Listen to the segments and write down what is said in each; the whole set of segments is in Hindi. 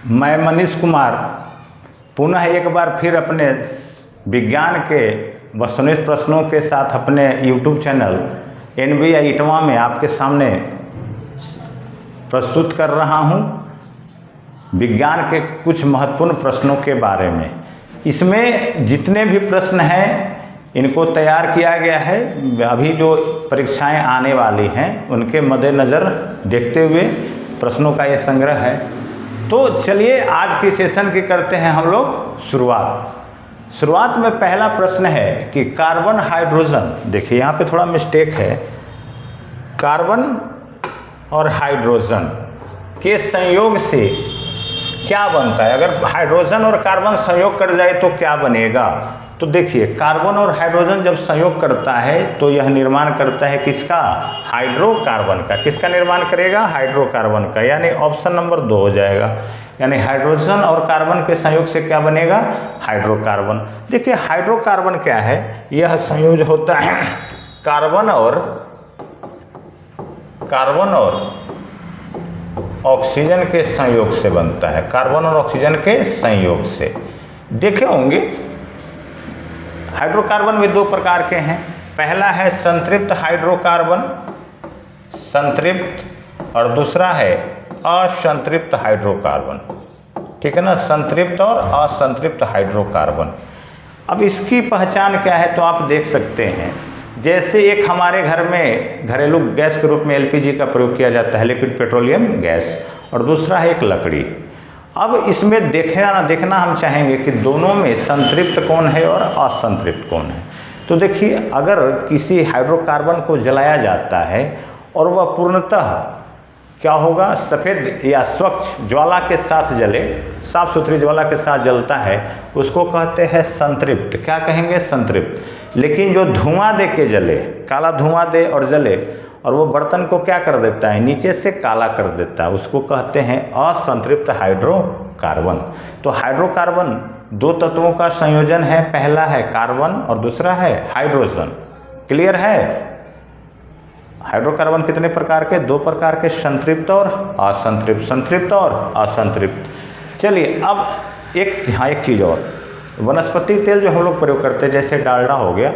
मैं मनीष कुमार पुनः एक बार फिर अपने विज्ञान के वस्तुनिष्ठ प्रश्नों के साथ अपने YouTube चैनल NBI इटवा में आपके सामने प्रस्तुत कर रहा हूं विज्ञान के कुछ महत्वपूर्ण प्रश्नों के बारे में। इसमें जितने भी प्रश्न हैं इनको तैयार किया गया है, अभी जो परीक्षाएं आने वाली हैं उनके मद्देनज़र देखते हुए प्रश्नों का ये संग्रह है। तो चलिए आज की सेशन की करते हैं हम लोग शुरुआत में पहला प्रश्न है कि कार्बन हाइड्रोजन, देखिए यहाँ पे थोड़ा मिस्टेक है, कार्बन और हाइड्रोजन के संयोग से क्या बनता है। अगर हाइड्रोजन और कार्बन संयोग कर जाए तो क्या बनेगा। तो देखिए कार्बन और हाइड्रोजन जब संयोग करता है तो यह निर्माण करता है किसका, हाइड्रोकार्बन का। किसका निर्माण करेगा, हाइड्रोकार्बन का, यानी ऑप्शन नंबर 2 हो जाएगा। यानी हाइड्रोजन और कार्बन के संयोग से क्या बनेगा, हाइड्रोकार्बन। देखिए हाइड्रोकार्बन क्या है, यह संयोज होता है कार्बन और ऑक्सीजन के संयोग से बनता है, कार्बन और ऑक्सीजन के संयोग से। देखे होंगे हाइड्रोकार्बन में 2 प्रकार के हैं। पहला है संतृप्त हाइड्रोकार्बन, संतृप्त, और दूसरा है असंतृप्त हाइड्रोकार्बन। ठीक है ना, संतृप्त और असंतृप्त हाइड्रोकार्बन। अब इसकी पहचान क्या है तो आप देख सकते हैं, जैसे एक हमारे घर में घरेलू गैस के रूप में LPG का प्रयोग किया जाता है, लिक्विड पेट्रोलियम गैस, और दूसरा है एक लकड़ी। अब इसमें देखना हम चाहेंगे कि दोनों में संतृप्त कौन है और असंतृप्त कौन है। तो देखिए अगर किसी हाइड्रोकार्बन को जलाया जाता है और वह पूर्णतः क्या होगा, सफ़ेद या स्वच्छ ज्वाला के साथ जले, साफ सुथरी ज्वाला के साथ जलता है, उसको कहते हैं संतृप्त। क्या कहेंगे, संतृप्त। लेकिन जो धुआं दे के जले, काला धुआं दे और जले और वो बर्तन को क्या कर देता है, नीचे से काला कर देता है, उसको कहते हैं असंतृप्त हाइड्रोकार्बन। तो हाइड्रोकार्बन 2 तत्वों का संयोजन है, पहला है कार्बन और दूसरा है हाइड्रोजन। क्लियर है। हाइड्रोकार्बन कितने प्रकार के, 2 प्रकार के, संतृप्त और असंतृप्त, संतृप्त और असंतृप्त। चलिए अब एक चीज़ और, वनस्पति तेल जो हम लोग प्रयोग करते हैं जैसे डालडा हो गया,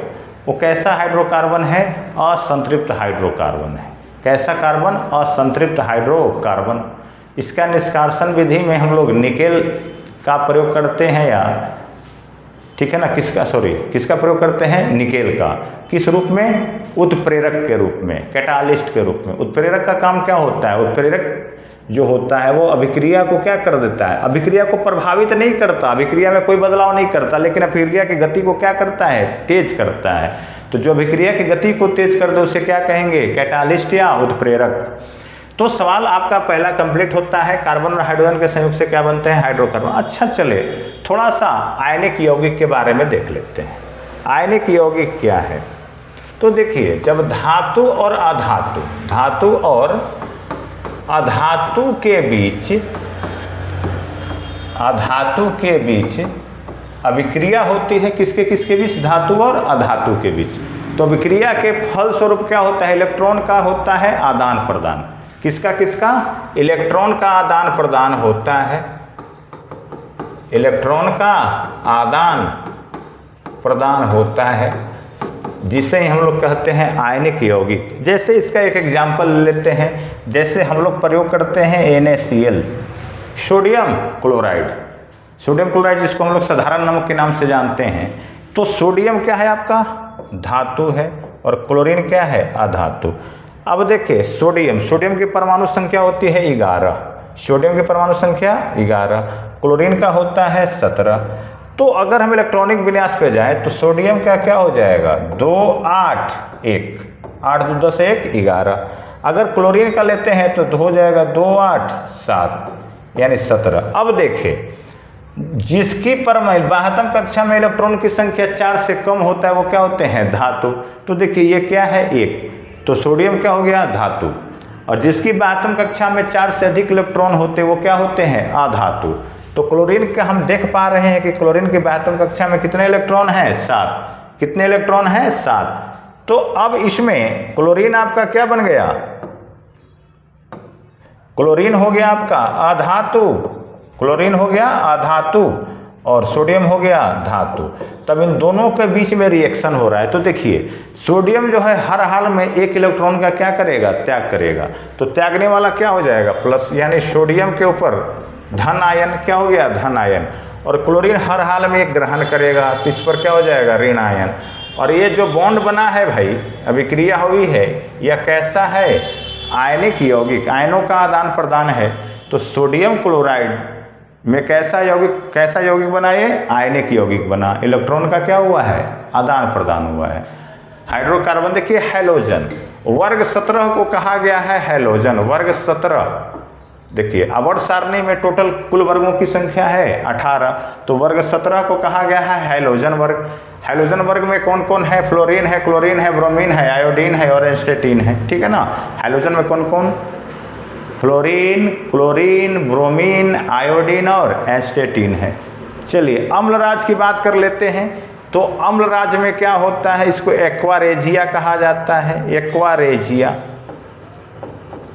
वो कैसा हाइड्रोकार्बन है, असंतृप्त हाइड्रोकार्बन है। कैसा कार्बन, असंतृप्त हाइड्रोकार्बन। इसका निष्कासन विधि में हम लोग निकेल का प्रयोग करते हैं, या ठीक है ना, किसका प्रयोग करते हैं, निकेल का। किस रूप में, उत्प्रेरक के रूप में, कैटालिस्ट के रूप में। उत्प्रेरक का काम क्या होता है, उत्प्रेरक जो होता है वो अभिक्रिया को क्या कर देता है, अभिक्रिया को प्रभावित नहीं करता, अभिक्रिया में कोई बदलाव नहीं करता, लेकिन अभिक्रिया की गति को क्या करता है, तेज करता है। तो जो अभिक्रिया की गति को तेज कर दे उसे क्या कहेंगे, कैटालिस्ट या उत्प्रेरक। तो सवाल आपका पहला कंप्लीट होता है, कार्बन और हाइड्रोजन के संयोग से क्या बनते हैं, हाइड्रोकार्बन। अच्छा चले थोड़ा सा आयनिक यौगिक के बारे में देख लेते हैं। आयनिक यौगिक क्या है, तो देखिए जब धातु और अधातु, धातु और अधातु के बीच अभिक्रिया होती है, किसके बीच, धातु और अधातु के बीच। तो अभिक्रिया के फलस्वरूप क्या होता है, इलेक्ट्रॉन का होता है आदान प्रदान। किसका, इलेक्ट्रॉन का आदान प्रदान होता है, इलेक्ट्रॉन का आदान प्रदान होता है, जिसे हम लोग कहते हैं आयनिक यौगिक। जैसे इसका एक एग्जाम्पल लेते हैं, जैसे हम लोग प्रयोग करते हैं NaCl, sodium chloride. Sodium chloride जिसको हम लोग साधारण नमक के नाम से जानते हैं। तो सोडियम क्या है आपका, धातु है, और क्लोरीन क्या है, अधातु। अब देखिए सोडियम की परमाणु संख्या होती है 11, सोडियम की परमाणु संख्या 11, क्लोरीन का होता है 17। तो अगर हम इलेक्ट्रॉनिक विन्यास पे जाए तो सोडियम का क्या हो जाएगा, 2 8 1, 8 2 10 1 11। अगर क्लोरीन का लेते हैं तो हो जाएगा 2 8 7, यानी 17। अब देखिए जिसकी बाह्यतम कक्षा में इलेक्ट्रॉन की संख्या 4 से कम होता है वो क्या होते हैं, धातु। तो देखिए ये क्या है, 1, तो सोडियम क्या हो गया, धातु। और जिसकी बाह्यतम कक्षा में 4 से अधिक इलेक्ट्रॉन होते वो क्या होते हैं, अधातु। तो क्लोरीन का हम देख पा रहे हैं कि क्लोरीन की बाह्यतम कक्षा में कितने इलेक्ट्रॉन हैं, 7। कितने इलेक्ट्रॉन हैं, 7। तो अब इसमें क्लोरीन आपका क्या बन गया, क्लोरीन हो गया आपका अधातु, क्लोरीन हो गया अधातु और सोडियम हो गया धातु। तब इन दोनों के बीच में रिएक्शन हो रहा है। तो देखिए सोडियम जो है हर हाल में एक इलेक्ट्रॉन का क्या करेगा, त्याग करेगा। तो त्यागने वाला क्या हो जाएगा, प्लस, यानी सोडियम के ऊपर धन आयन क्या हो गया, धन आयन। और क्लोरीन हर हाल में एक ग्रहण करेगा, तो इस पर क्या हो जाएगा, ऋण आयन। और ये जो बॉन्ड बना है भाई, अभिक्रिया हुई है, यह कैसा है, आयनिक यौगिक, आयनों का आदान प्रदान है। तो सोडियम क्लोराइड में कैसा यौगिक बना, ये आयनिक यौगिक बना। इलेक्ट्रॉन का क्या हुआ है, आदान प्रदान हुआ है। हाइड्रोकार्बन देखिए हैलोजन, वर्ग 17 को कहा गया है हैलोजन, वर्ग 17। देखिए आवर्त सारणी में टोटल कुल वर्गों की संख्या है 18, तो वर्ग 17 को कहा गया है हैलोजन वर्ग। हैलोजन वर्ग में कौन कौन है, फ्लोरीन है, क्लोरीन है, ब्रोमीन है, आयोडीन है और एस्टेटीन है, ठीक है ना। हैलोजन में कौन कौन, फ्लोरीन, क्लोरीन, ब्रोमीन, आयोडीन और एस्टेटीन है। चलिए अम्लराज की बात कर लेते हैं। तो अम्लराज में क्या होता है, इसको एक्वारेजिया कहा जाता है, एक्वारेजिया।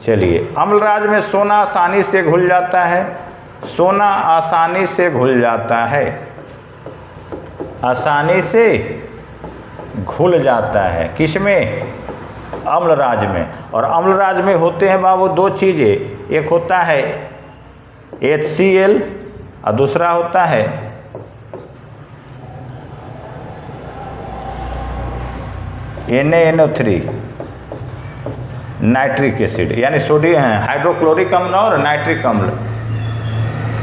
चलिए अम्लराज में सोना आसानी से घुल जाता है, सोना आसानी से घुल जाता है, आसानी से घुल जाता है, किसमें, अम्लराज में। और अम्लराज में होते हैं बाबू दो चीज़ें, एक होता है HCl और दूसरा होता है NaNO3 नाइट्रिक एसिड, यानी सोडियम हाइड्रोक्लोरिक अम्ल और नाइट्रिक अम्ल।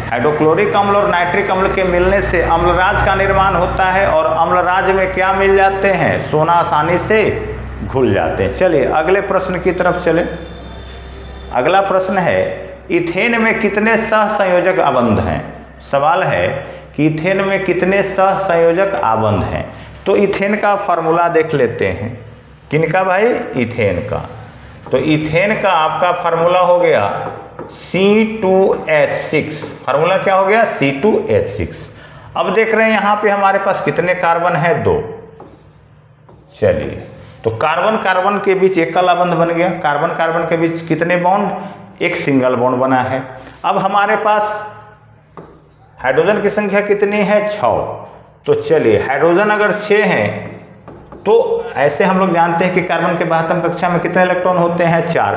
हाइड्रोक्लोरिक अम्ल और नाइट्रिक अम्ल के मिलने से अम्लराज का निर्माण होता है। और अम्लराज में क्या मिल जाते हैं, सोना आसानी से घुल जाते हैं। चलिए अगले प्रश्न की तरफ चले। अगला प्रश्न है, इथेन में कितने सहसंयोजक आबंध हैं। सवाल है कि इथेन में कितने सहसंयोजक आबंध हैं। तो इथेन का फार्मूला देख लेते हैं। किनका भाई, इथेन का। तो इथेन का आपका फार्मूला हो गया C2H6। फार्मूला क्या हो गया, C2H6। अब देख रहे हैं यहाँ पे हमारे पास कितने कार्बन है, 2। चलिए तो कार्बन कार्बन के बीच एकल आबंध बन गया। कार्बन कार्बन के बीच कितने बॉन्ड, एक सिंगल बॉन्ड बना है। अब हमारे पास हाइड्रोजन की संख्या कितनी है, 6। तो चलिए हाइड्रोजन अगर 6 हैं तो ऐसे हम लोग जानते हैं कि कार्बन के 72 कक्षा में कितने इलेक्ट्रॉन होते हैं, 4।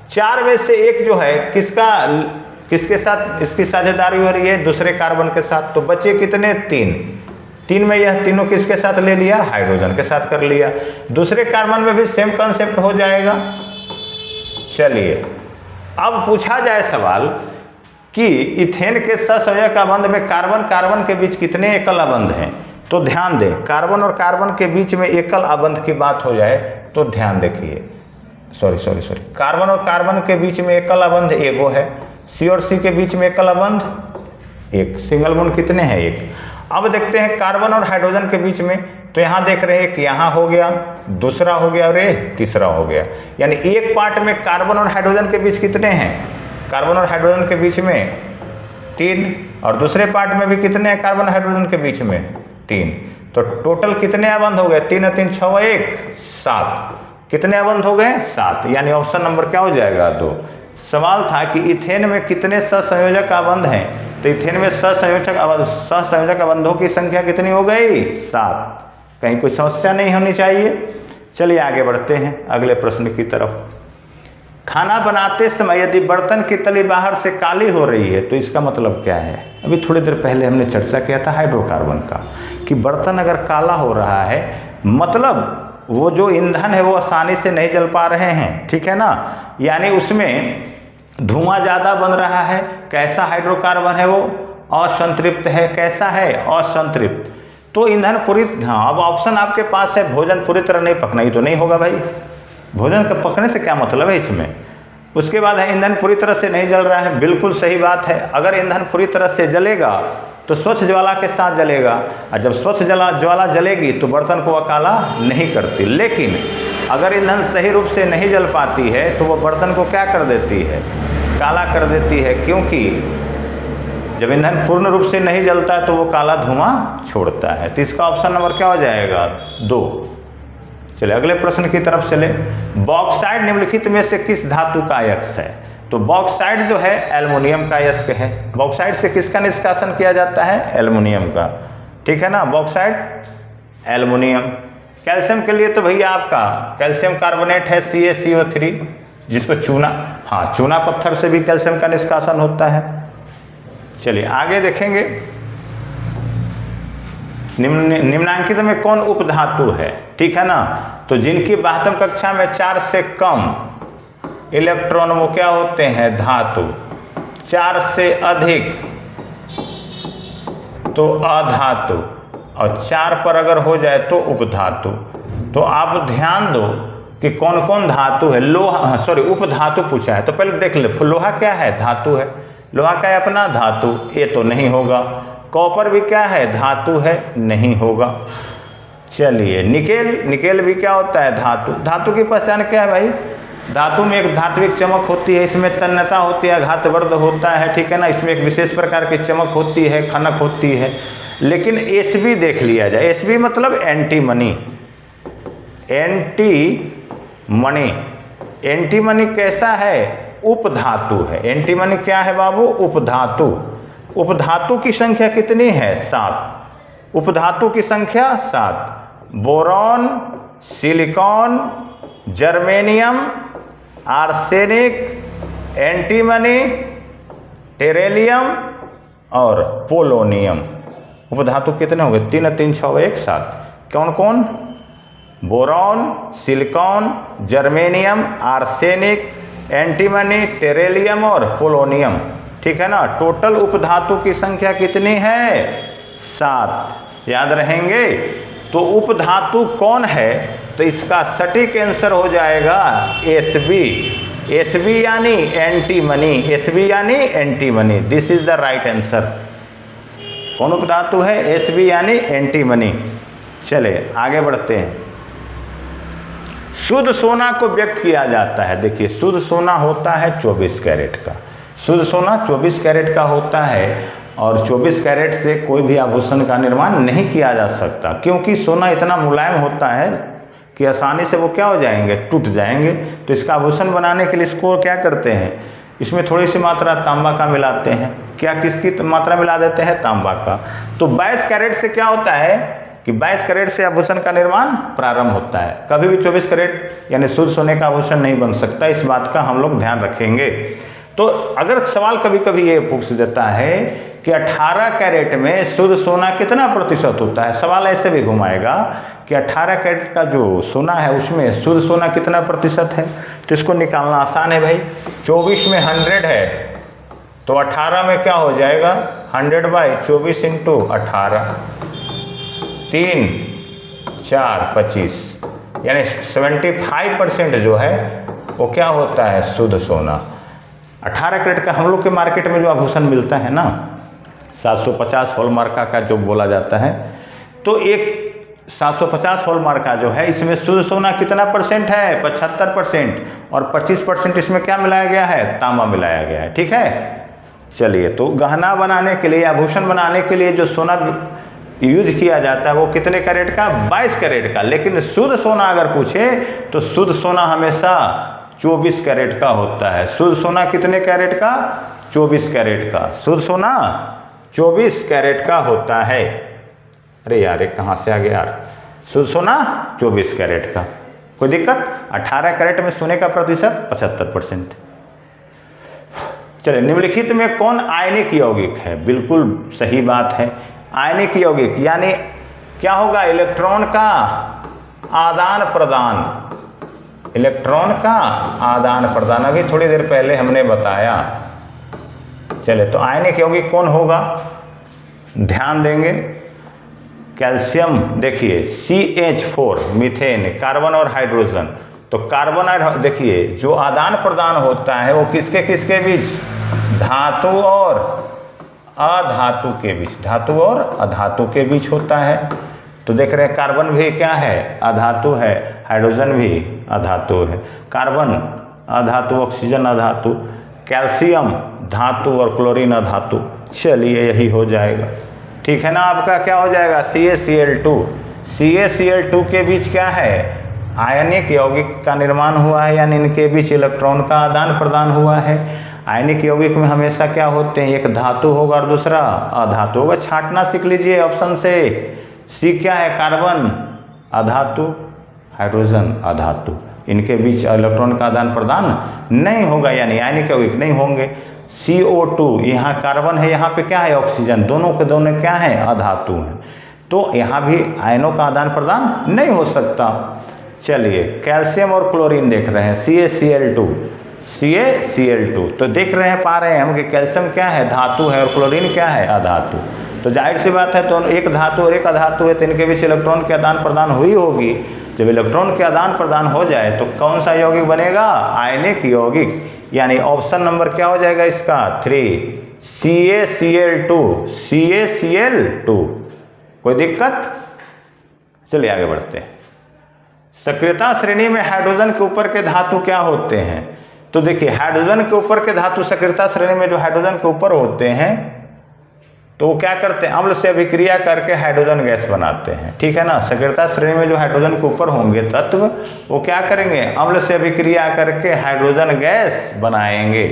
4 में से एक जो है किसके साथ इसकी साझेदारी हो रही है, दूसरे कार्बन के साथ। तो बचे कितने, 3। 3 में यह तीनों किसके साथ ले लिया, हाइड्रोजन के साथ कर लिया। दूसरे कार्बन में भी सेम कंसेप्ट हो जाएगा। चलिए अब पूछा जाए सवाल कि इथेन के सहसंयोजक आबंध में कार्बन कार्बन के बीच कितने एकल आबंध हैं। तो ध्यान दें, कार्बन और कार्बन के बीच में एकल आबंध की बात हो जाए तो ध्यान देखिए, सॉरी, कार्बन और कार्बन के बीच में एकल आबंध एगो है, C और C के बीच में एकल आबंध 1, सिंगल बॉन्ड कितने हैं, 1। अब देखते हैं कार्बन और हाइड्रोजन के बीच में। तो यहाँ देख रहे हैं कि यहाँ हो गया, दूसरा हो गया और ये तीसरा हो गया। यानी एक पार्ट में कार्बन और हाइड्रोजन के बीच कितने हैं, कार्बन और हाइड्रोजन के बीच में 3, और दूसरे पार्ट में भी कितने हैं कार्बन हाइड्रोजन के बीच में, 3। तो टोटल कितने आबंध हो गए, 3 और 3 6 1 7। कितने आबंध हो गए, 7। यानी ऑप्शन नंबर क्या हो जाएगा, 2। सवाल था कि इथेन में कितने सहसंयोजक आबंध हैं। तो इथेन में सहसंयोजक आबंधों की संख्या कितनी हो गई, 7। कहीं कोई समस्या नहीं होनी चाहिए। चलिए आगे बढ़ते हैं अगले प्रश्न की तरफ। खाना बनाते समय यदि बर्तन की तली बाहर से काली हो रही है तो इसका मतलब क्या है। अभी थोड़ी देर पहले हमने चर्चा किया था हाइड्रोकार्बन का, कि बर्तन अगर काला हो रहा है मतलब वो जो ईंधन है वो आसानी से नहीं जल पा रहे हैं, ठीक है ना। यानी उसमें धुआं ज़्यादा बन रहा है। कैसा हाइड्रोकार्बन है वो, असंतृप्त है। कैसा है, असंतृप्त। तो ईंधन पूरी, हाँ अब ऑप्शन आपके पास है भोजन पूरी तरह नहीं पकना, ही तो नहीं होगा भाई। भोजन के पकने से क्या मतलब है इसमें। उसके बाद है ईंधन पूरी तरह से नहीं जल रहा है, बिल्कुल सही बात है। अगर ईंधन पूरी तरह से जलेगा तो स्वच्छ ज्वाला के साथ जलेगा, और जब स्वच्छ ज्वाला जलेगी तो बर्तन को वह काला नहीं करती। लेकिन अगर ईंधन सही रूप से नहीं जल पाती है तो वह बर्तन को क्या कर देती है, काला कर देती है। क्योंकि जब ईंधन पूर्ण रूप से नहीं जलता है तो वो काला धुआं छोड़ता है। तो इसका ऑप्शन नंबर क्या हो जाएगा, 2। चलिए अगले प्रश्न की तरफ चले। बॉक्साइट निम्नलिखित में से किस धातु का अयस्क है। तो बॉक्साइड जो है एल्युमिनियम का अयस्क है। बॉक्साइड से किसका निष्कासन किया जाता है? एल्युमिनियम का, ठीक है ना, बॉक्साइड एल्युमिनियम। कैल्शियम के लिए तो भैया आपका कैल्शियम कार्बोनेट है CaCO3, जिसको चूना, हाँ चूना पत्थर से भी कैल्शियम का निष्कासन होता है। चलिए आगे देखेंगे, निम्नांकित में कौन उपधातु है, ठीक है ना, तो जिनकी 12वीं कक्षा में 4 से कम इलेक्ट्रॉन वो क्या होते हैं? धातु। 4 से अधिक तो अधातु, और 4 पर अगर हो जाए तो उपधातु। तो आप ध्यान दो कि कौन कौन धातु है। लोहा, सॉरी उपधातु पूछा है, तो पहले देख ले, लोहा क्या है? धातु है। लोहा का है अपना धातु, ये तो नहीं होगा। कॉपर भी क्या है? धातु है, नहीं होगा। चलिए निकेल, निकेल भी क्या होता है? धातु। धातु की पहचान क्या है भाई? धातु में एक धात्विक चमक होती है, इसमें तन्यता होती है, घातवर्ध होता है, ठीक है ना, इसमें एक विशेष प्रकार की चमक होती है, खनक होती है। लेकिन Sb देख लिया जाए, Sb मतलब एंटीमनी। एंटीमनी, एंटीमनी कैसा है? उपधातु है। एंटीमनी क्या है बाबू? उपधातु। उपधातु की संख्या कितनी है? 7। उपधातु की संख्या 7। Boron, silicon, germanium, arsenic, antimony, tellurium और पोलोनियम। उपधातु कितने हो गए? 3 3 6 1 7। कौन कौन? Boron, silicon, germanium, arsenic, antimony, tellurium और पोलोनियम, ठीक है ना। टोटल उपधातु की संख्या कितनी है? 7। याद रहेंगे। तो उपधातु कौन है? तो इसका सटीक आंसर हो जाएगा Sb। Sb यानी एंटीमनी, Sb यानी antimony. This is the right answer. कौन उपधातु है? Sb यानी एंटीमनी। चले आगे बढ़ते हैं। शुद्ध सोना को व्यक्त किया जाता है, देखिए शुद्ध सोना होता है 24 कैरेट का। शुद्ध सोना 24 कैरेट का होता है, और 24 कैरेट से कोई भी आभूषण का निर्माण नहीं किया जा सकता, क्योंकि सोना इतना मुलायम होता है कि आसानी से वो क्या हो जाएंगे? टूट जाएंगे। तो इसका आभूषण बनाने के लिए इसको क्या करते हैं? इसमें थोड़ी सी मात्रा तांबा का मिलाते हैं। क्या किसकी मात्रा मिला देते हैं? तांबा का। तो 22 कैरेट से क्या होता है कि 22 कैरेट से आभूषण का निर्माण प्रारंभ होता है। कभी भी 24 कैरेट यानी शुद्ध सोने का आभूषण नहीं बन सकता, इस बात का हम लोग ध्यान रखेंगे। तो अगर सवाल कभी कभी ये पूछ देता है कि 18 कैरेट में शुद्ध सोना कितना प्रतिशत होता है, सवाल ऐसे भी घुमाएगा कि 18 कैरेट का जो सोना है उसमें शुद्ध सोना कितना प्रतिशत है, तो इसको निकालना आसान है भाई। 24 में 100 है, तो 18 में क्या हो जाएगा? 100/24 × 18, 3 4 25, यानी 75% जो है वो क्या होता है? शुद्ध सोना। 18 कैरेट का हम लोग के मार्केट में जो आभूषण मिलता है ना, 750 हॉलमार्क का जो बोला जाता है, तो एक 750 हॉलमार्क का जो है इसमें शुद्ध सोना कितना % है? 75%, और 25% इसमें क्या मिलाया गया है? तांबा मिलाया गया है, ठीक है। चलिए, तो गहना बनाने के लिए, आभूषण बनाने के लिए जो सोना यूज किया जाता है वो कितने कैरेट का? 22 कैरेट का। लेकिन शुद्ध सोना अगर पूछे तो शुद्ध सोना हमेशा 24 कैरेट का होता है। शुद्ध सोना कितने कैरेट का? 24 कैरेट का। शुद्ध सोना 24 कैरेट का होता है। अरे यार ये कहाँ से आ गया यार? शुद्ध सोना 24 कैरेट का। कोई दिक्कत? 18 कैरेट में सोने का प्रतिशत 75%। चलिए, निम्नलिखित में कौन आयनिक यौगिक है? बिल्कुल सही बात है। आयनिक यौगिक यानी क्या होगा? इलेक्ट्रॉन का आदान प्रदान। इलेक्ट्रॉन का आदान प्रदान अभी थोड़ी देर पहले हमने बताया। चले, तो आयनिक यौगिक कौन होगा? ध्यान देंगे। कैल्शियम, देखिए CH4 मीथेन, कार्बन और हाइड्रोजन। तो कार्बन और देखिए जो आदान प्रदान होता है वो किसके किसके बीच? धातु और अधातु के बीच। धातु और अधातु के बीच होता है। तो देख रहे हैं कार्बन भी क्या है? अधातु है। हाइड्रोजन भी अधातु है। कार्बन अधातु, ऑक्सीजन अधातु, कैल्शियम धातु और क्लोरीन अधातु। चलिए यही हो जाएगा, ठीक है ना। आपका क्या हो जाएगा? CaCl2। CaCl2 के बीच क्या है? आयनिक यौगिक का निर्माण हुआ है, यानी इनके बीच इलेक्ट्रॉन का आदान प्रदान हुआ है। आयनिक यौगिक में हमेशा क्या होते हैं, एक धातु होगा और दूसरा अधातु होगा। छांटना सीख लीजिए ऑप्शन से। सी क्या है, कार्बन अधातु, हाइड्रोजन अधातु, इनके बीच इलेक्ट्रॉन का आदान प्रदान नहीं होगा, यानी आयनिक यौगिक नहीं होंगे। CO2 यहाँ कार्बन है, यहाँ पे क्या है ऑक्सीजन, दोनों के दोनों क्या है अधातु हैं, तो यहाँ भी आयनों का आदान प्रदान नहीं हो सकता। चलिए कैल्शियम और क्लोरीन देख रहे हैं, CaCl2 तो देख रहे हैं, पा रहे हैं हम कि कैल्शियम क्या है धातु है और क्लोरीन क्या है अधातु। तो जाहिर सी बात है, तो एक धातु और एक अधातु है तो इनके बीच इलेक्ट्रॉन के आदान प्रदान हुई होगी। जब इलेक्ट्रॉन के आदान प्रदान हो जाए तो कौन सा यौगिक बनेगा, आयनिक यौगिक, यानी ऑप्शन नंबर क्या हो जाएगा इसका 3 CaCl2। कोई दिक्कत? चलिए आगे बढ़ते हैं। सक्रियता श्रेणी में हाइड्रोजन के ऊपर के धातु क्या होते हैं? तो देखिए हाइड्रोजन के ऊपर के धातु सक्रियता श्रेणी में जो हाइड्रोजन के ऊपर होते हैं तो वो क्या करते हैं, अम्ल से अभिक्रिया करके हाइड्रोजन गैस बनाते हैं, ठीक है ना। सक्रियता श्रेणी में जो हाइड्रोजन के ऊपर होंगे तत्व वो क्या करेंगे, अम्ल से अभिक्रिया करके हाइड्रोजन गैस बनाएंगे।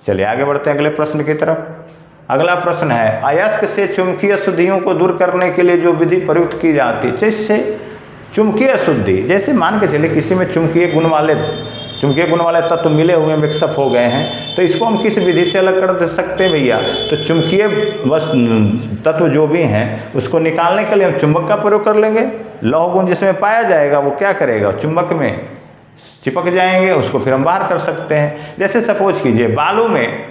चलिए आगे बढ़ते हैं अगले प्रश्न की तरफ। अगला प्रश्न है, अयस्क से चुंबकीय अशुद्धियों को दूर करने के लिए जो विधि प्रयुक्त की जाती है। जैसे चुंबकीय अशुद्धि, जैसे मान के चलिए किसी में चुंबकीय गुण वाले तत्व मिले हुए मिक्सअप हो गए हैं, तो इसको हम किस विधि से अलग कर दे सकते हैं भैया। तो चुंबकीय तत्व जो भी हैं उसको निकालने के लिए हम चुंबक का प्रयोग कर लेंगे। लौह गुण जिसमें पाया जाएगा वो क्या करेगा, चुंबक में चिपक जाएंगे, उसको फिर हम बाहर कर सकते हैं। जैसे सपोज कीजिए बालू में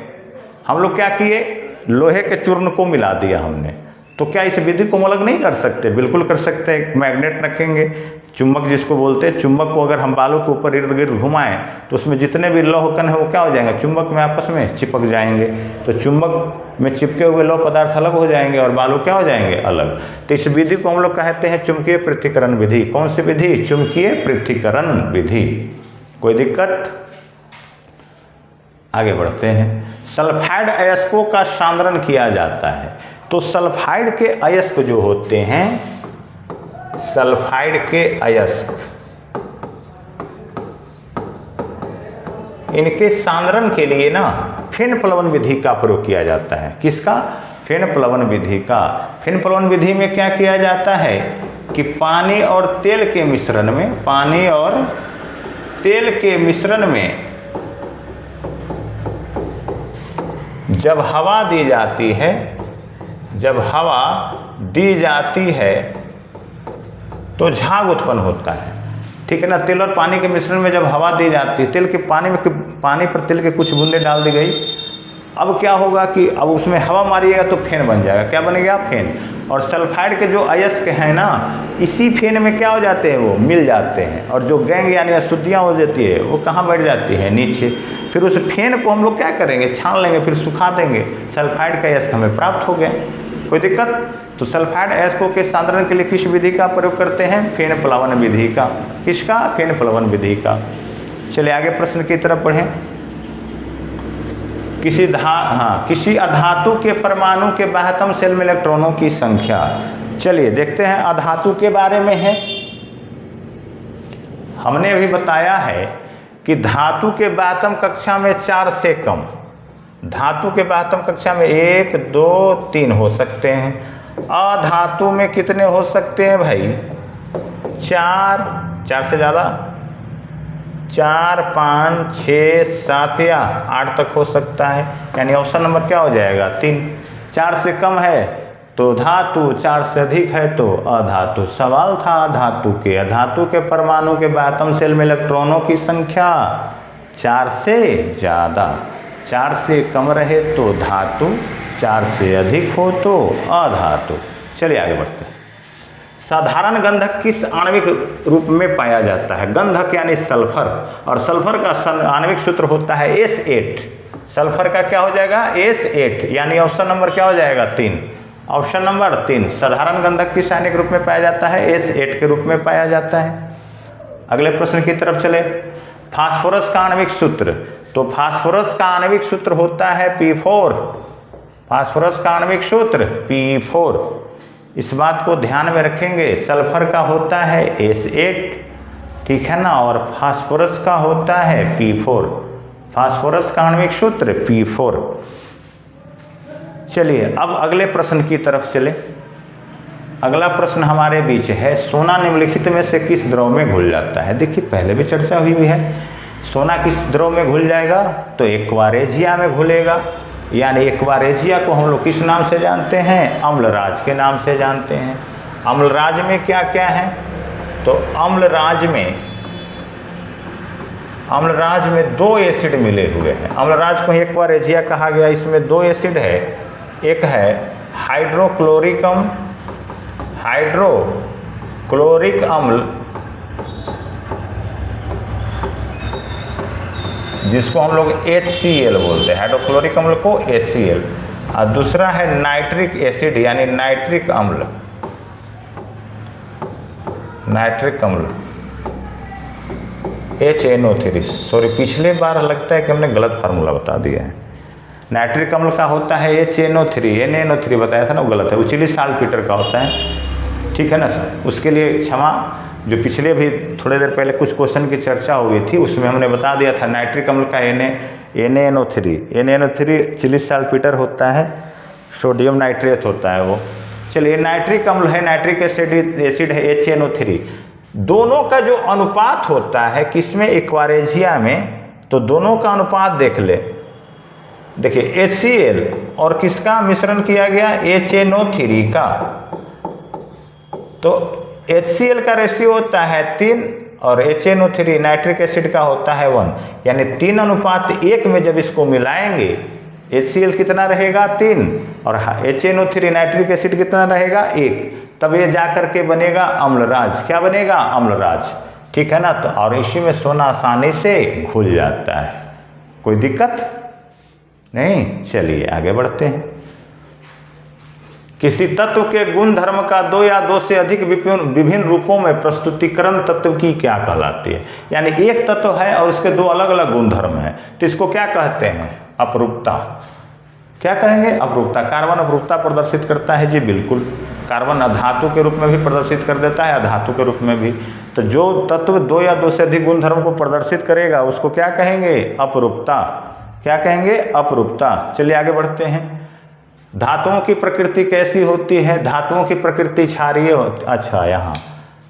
हम लोग क्या किए, लोहे के चूर्ण को मिला दिया हमने, तो क्या इस विधि को हम अलग नहीं कर सकते? बिल्कुल कर सकते हैं। एक मैग्नेट रखेंगे, चुंबक जिसको बोलते हैं, चुंबक को अगर हम बालू के ऊपर इर्द गिर्द घुमाएं तो उसमें जितने भी लौह कण है वो क्या हो जाएंगे, चुंबक में आपस में चिपक जाएंगे। तो चुंबक में चिपके हुए लौह पदार्थ अलग हो जाएंगे और बालू क्या हो जाएंगे, अलग। तो इस विधि को हम लोग कहते हैं चुंबकीय पृथक्करण विधि। कौन सी विधि, चुंबकीय पृथक्करण विधि। कोई दिक्कत? आगे बढ़ते हैं। सल्फाइड अयस्कों का सांद्रण किया जाता है। तो सल्फाइड के अयस्क जो होते हैं, सल्फाइड के अयस्क, इनके सांद्रण के लिए ना फिन प्लवन विधि का प्रयोग किया जाता है। किसका, फिन प्लवन विधि का। फिन प्लवन विधि में क्या किया जाता है कि पानी और तेल के मिश्रण में जब हवा दी जाती है तो झाग उत्पन्न होता है, ठीक है ना। तेल और पानी के मिश्रण में जब हवा दी जाती है, पानी पर तेल के कुछ बूंदे डाल दी गई, अब क्या होगा कि अब उसमें हवा मारिएगा तो फेन बन जाएगा। क्या बनेगा, फेन। और सल्फाइड के जो अयस्क हैं ना, इसी फेन में क्या हो जाते हैं, वो मिल जाते हैं, और जो गैंग यानी अशुद्धियाँ हो जाती है वो कहाँ बैठ जाती है, नीचे। फिर उस फेन को हम लोग क्या करेंगे, छान लेंगे, फिर सुखा देंगे, सल्फाइड का अयस्क हमें प्राप्त हो गए। कोई दिक्कत? तो सल्फाइड अयस्कों के सांद्रण के लिए किस विधि का प्रयोग करते हैं, फेन प्लवन विधि का। किसका, फेन प्लवन विधि का। चलिए आगे प्रश्न की तरफ बढ़ें। किसी अधातु के परमाणु के बाह्यतम शेल में इलेक्ट्रॉनों की संख्या। चलिए देखते हैं अधातु के बारे में है। हमने अभी बताया है कि धातु के बाह्यतम कक्षा में 4 से कम, धातु के बाह्यतम कक्षा में 1, 2, 3 हो सकते हैं। अधातु में कितने हो सकते हैं भाई, 4 से ज़्यादा, 4, 5, 6, 7 या 8 तक हो सकता है, यानी ऑप्शन नंबर क्या हो जाएगा, 3। 4 से कम है तो धातु, 4 से अधिक है तो अधातु। सवाल था अधातु के परमाणु के बाह्यतम शेल में इलेक्ट्रॉनों की संख्या 4 से ज़्यादा, 4 से कम रहे तो धातु, 4 से अधिक हो तो अधातु। चलिए आगे बढ़ते हैं। साधारण गंधक किस आणविक रूप में पाया जाता है? गंधक यानी सल्फर, और सल्फर का आणविक सूत्र होता है S8। सल्फर का क्या हो जाएगा, S8, यानी ऑप्शन नंबर क्या हो जाएगा, 3। Option number 3। साधारण गंधक किस आणविक रूप में पाया जाता है, S8 के रूप में पाया जाता है। अगले प्रश्न की तरफ चले। फास्फोरस का आणविक सूत्र। तो फास्फोरस का आणविक सूत्र होता है P4। फास्फोरस का आणविक सूत्र P4। इस बात को ध्यान में रखेंगे। सल्फर का होता है S8, ठीक है ना। और फास्फोरस का होता है P4, फास्फोरस का आणविक सूत्र P4। चलिए अब अगले प्रश्न की तरफ चले। अगला प्रश्न हमारे बीच है, सोना निम्नलिखित में से किस द्रव में घुल जाता है। देखिए पहले भी चर्चा हुई है, सोना किस द्रव में घुल जाएगा, तो एक्वारेजिया में घुलेगा। यानी एक्वारेजिया को हम लोग किस नाम से जानते हैं, अम्लराज के नाम से जानते हैं। अम्लराज में क्या क्या है, तो अम्लराज में 2 एसिड मिले हुए हैं। अम्लराज को एक्वारेजिया कहा गया, इसमें 2 एसिड है। एक है हाइड्रोक्लोरिक अम्ल, जिसको हम लोग HCl बोलते हैं, हाइड्रोक्लोरिक अम्ल को HCl। और दूसरा है नाइट्रिक एसिड यानी नाइट्रिक अम्ल, HNO3। सॉरी, पिछले बार लगता है कि हमने गलत फार्मूला बता दिया है। नाइट्रिक अम्ल का होता है HNO3, NaNO3 बताया था ना, वो गलत है, उचिली साल्टपीटर का होता है। ठीक है ना सर, उसके लिए क्षमा। जो पिछले भी थोड़ी देर पहले कुछ क्वेश्चन की चर्चा हुई थी, उसमें हमने बता दिया था नाइट्रिक अम्ल का NaNO3 चिली साल्टपीटर होता है, सोडियम नाइट्रेट होता है वो। चलिए नाइट्रिक अम्ल है, नाइट्रिक एसिड है HNO3। दोनों का जो अनुपात होता है किसमें, एक्वारेजिया में, तो दोनों का अनुपात देख ले। देखिए HCl और किसका मिश्रण किया गया, HNO3 का। तो HCl का रेशियो होता है 3 और HNO3 नाइट्रिक एसिड का होता है 1, यानी 3:1 में जब इसको मिलाएंगे, HCl कितना रहेगा 3 और HNO3 नाइट्रिक एसिड कितना रहेगा 1, तब ये जा करके बनेगा अम्लराज। क्या बनेगा, अम्लराज। ठीक है ना। तो और इसी में सोना आसानी से घुल जाता है, कोई दिक्कत नहीं। चलिए आगे बढ़ते हैं। किसी तत्व के गुण धर्म का 2 या 2 से अधिक विभिन्न रूपों में प्रस्तुतिकरण तत्व की क्या कहलाती है। यानी एक तत्व है और उसके 2 अलग अलग गुण धर्म है, तो इसको क्या कहते हैं, अपरूपता। क्या कहेंगे, अपरूपता। कार्बन अपरूपता प्रदर्शित करता है जी, बिल्कुल। कार्बन अधातु के रूप में भी प्रदर्शित कर देता है, अधातु के रूप में भी। तो जो तत्व 2 या 2 से अधिक गुण धर्म को प्रदर्शित करेगा उसको क्या कहेंगे, अपरूपता। क्या कहेंगे, अपरूपता। चलिए आगे बढ़ते हैं। धातुओं की प्रकृति कैसी होती है, धातुओं की प्रकृति क्षारीय होती। अच्छा, यहाँ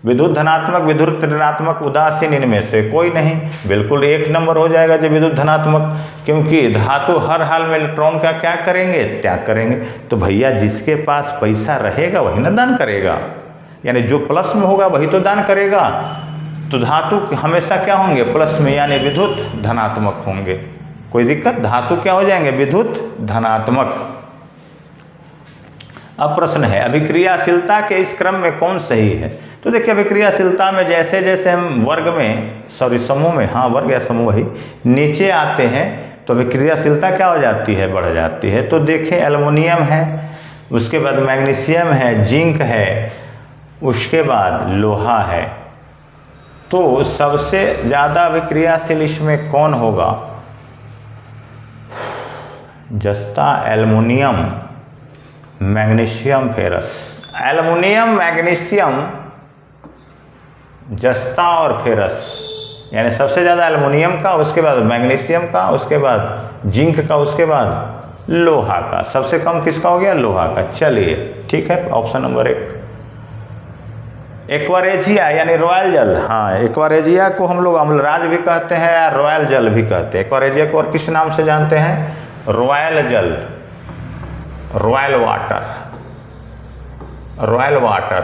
विद्युत धनात्मक, विद्युत ऋणात्मक, उदासीन, इनमें से कोई नहीं। बिल्कुल 1 नंबर हो जाएगा जब विद्युत धनात्मक, क्योंकि धातु हर हाल में इलेक्ट्रॉन का क्या करेंगे, त्याग करेंगे। तो भैया जिसके पास पैसा रहेगा वही ना दान करेगा, यानी जो प्लस में होगा वही तो दान करेगा। तो धातु हमेशा क्या होंगे, प्लस में, यानी विद्युत धनात्मक होंगे। कोई दिक्कत, धातु क्या हो जाएंगे, विद्युत धनात्मक। अब प्रश्न है, अभिक्रियाशीलता के इस क्रम में कौन सही है। तो देखिए अभिक्रियाशीलता में जैसे जैसे हम वर्ग में, सॉरी समूह में, हाँ वर्ग या समूह ही नीचे आते हैं तो अभिक्रियाशीलता क्या हो जाती है, बढ़ जाती है। तो देखें एल्युमिनियम है, उसके बाद मैग्नीशियम है, जिंक है, उसके बाद लोहा है। तो सबसे ज़्यादा अभिक्रियाशील इसमें कौन होगा, जस्ता, aluminium, magnesium, ferrous. Aluminium, magnesium, जस्ता और फेरस, यानी सबसे ज़्यादा एल्युमिनियम का, उसके बाद मैग्नीशियम का, उसके बाद जिंक का, उसके बाद लोहा का। सबसे कम किसका हो गया, लोहा का। चलिए ठीक है, ऑप्शन नंबर 1 एक्वारेजिया यानी रॉयल जल। हाँ, एक्वारेजिया को हम लोग अम्लराज भी कहते हैं या रॉयल जल भी कहते हैं। एक्वारेजिया को और किस नाम से जानते हैं, रॉयल जल, रॉयल वाटर, रॉयल वाटर।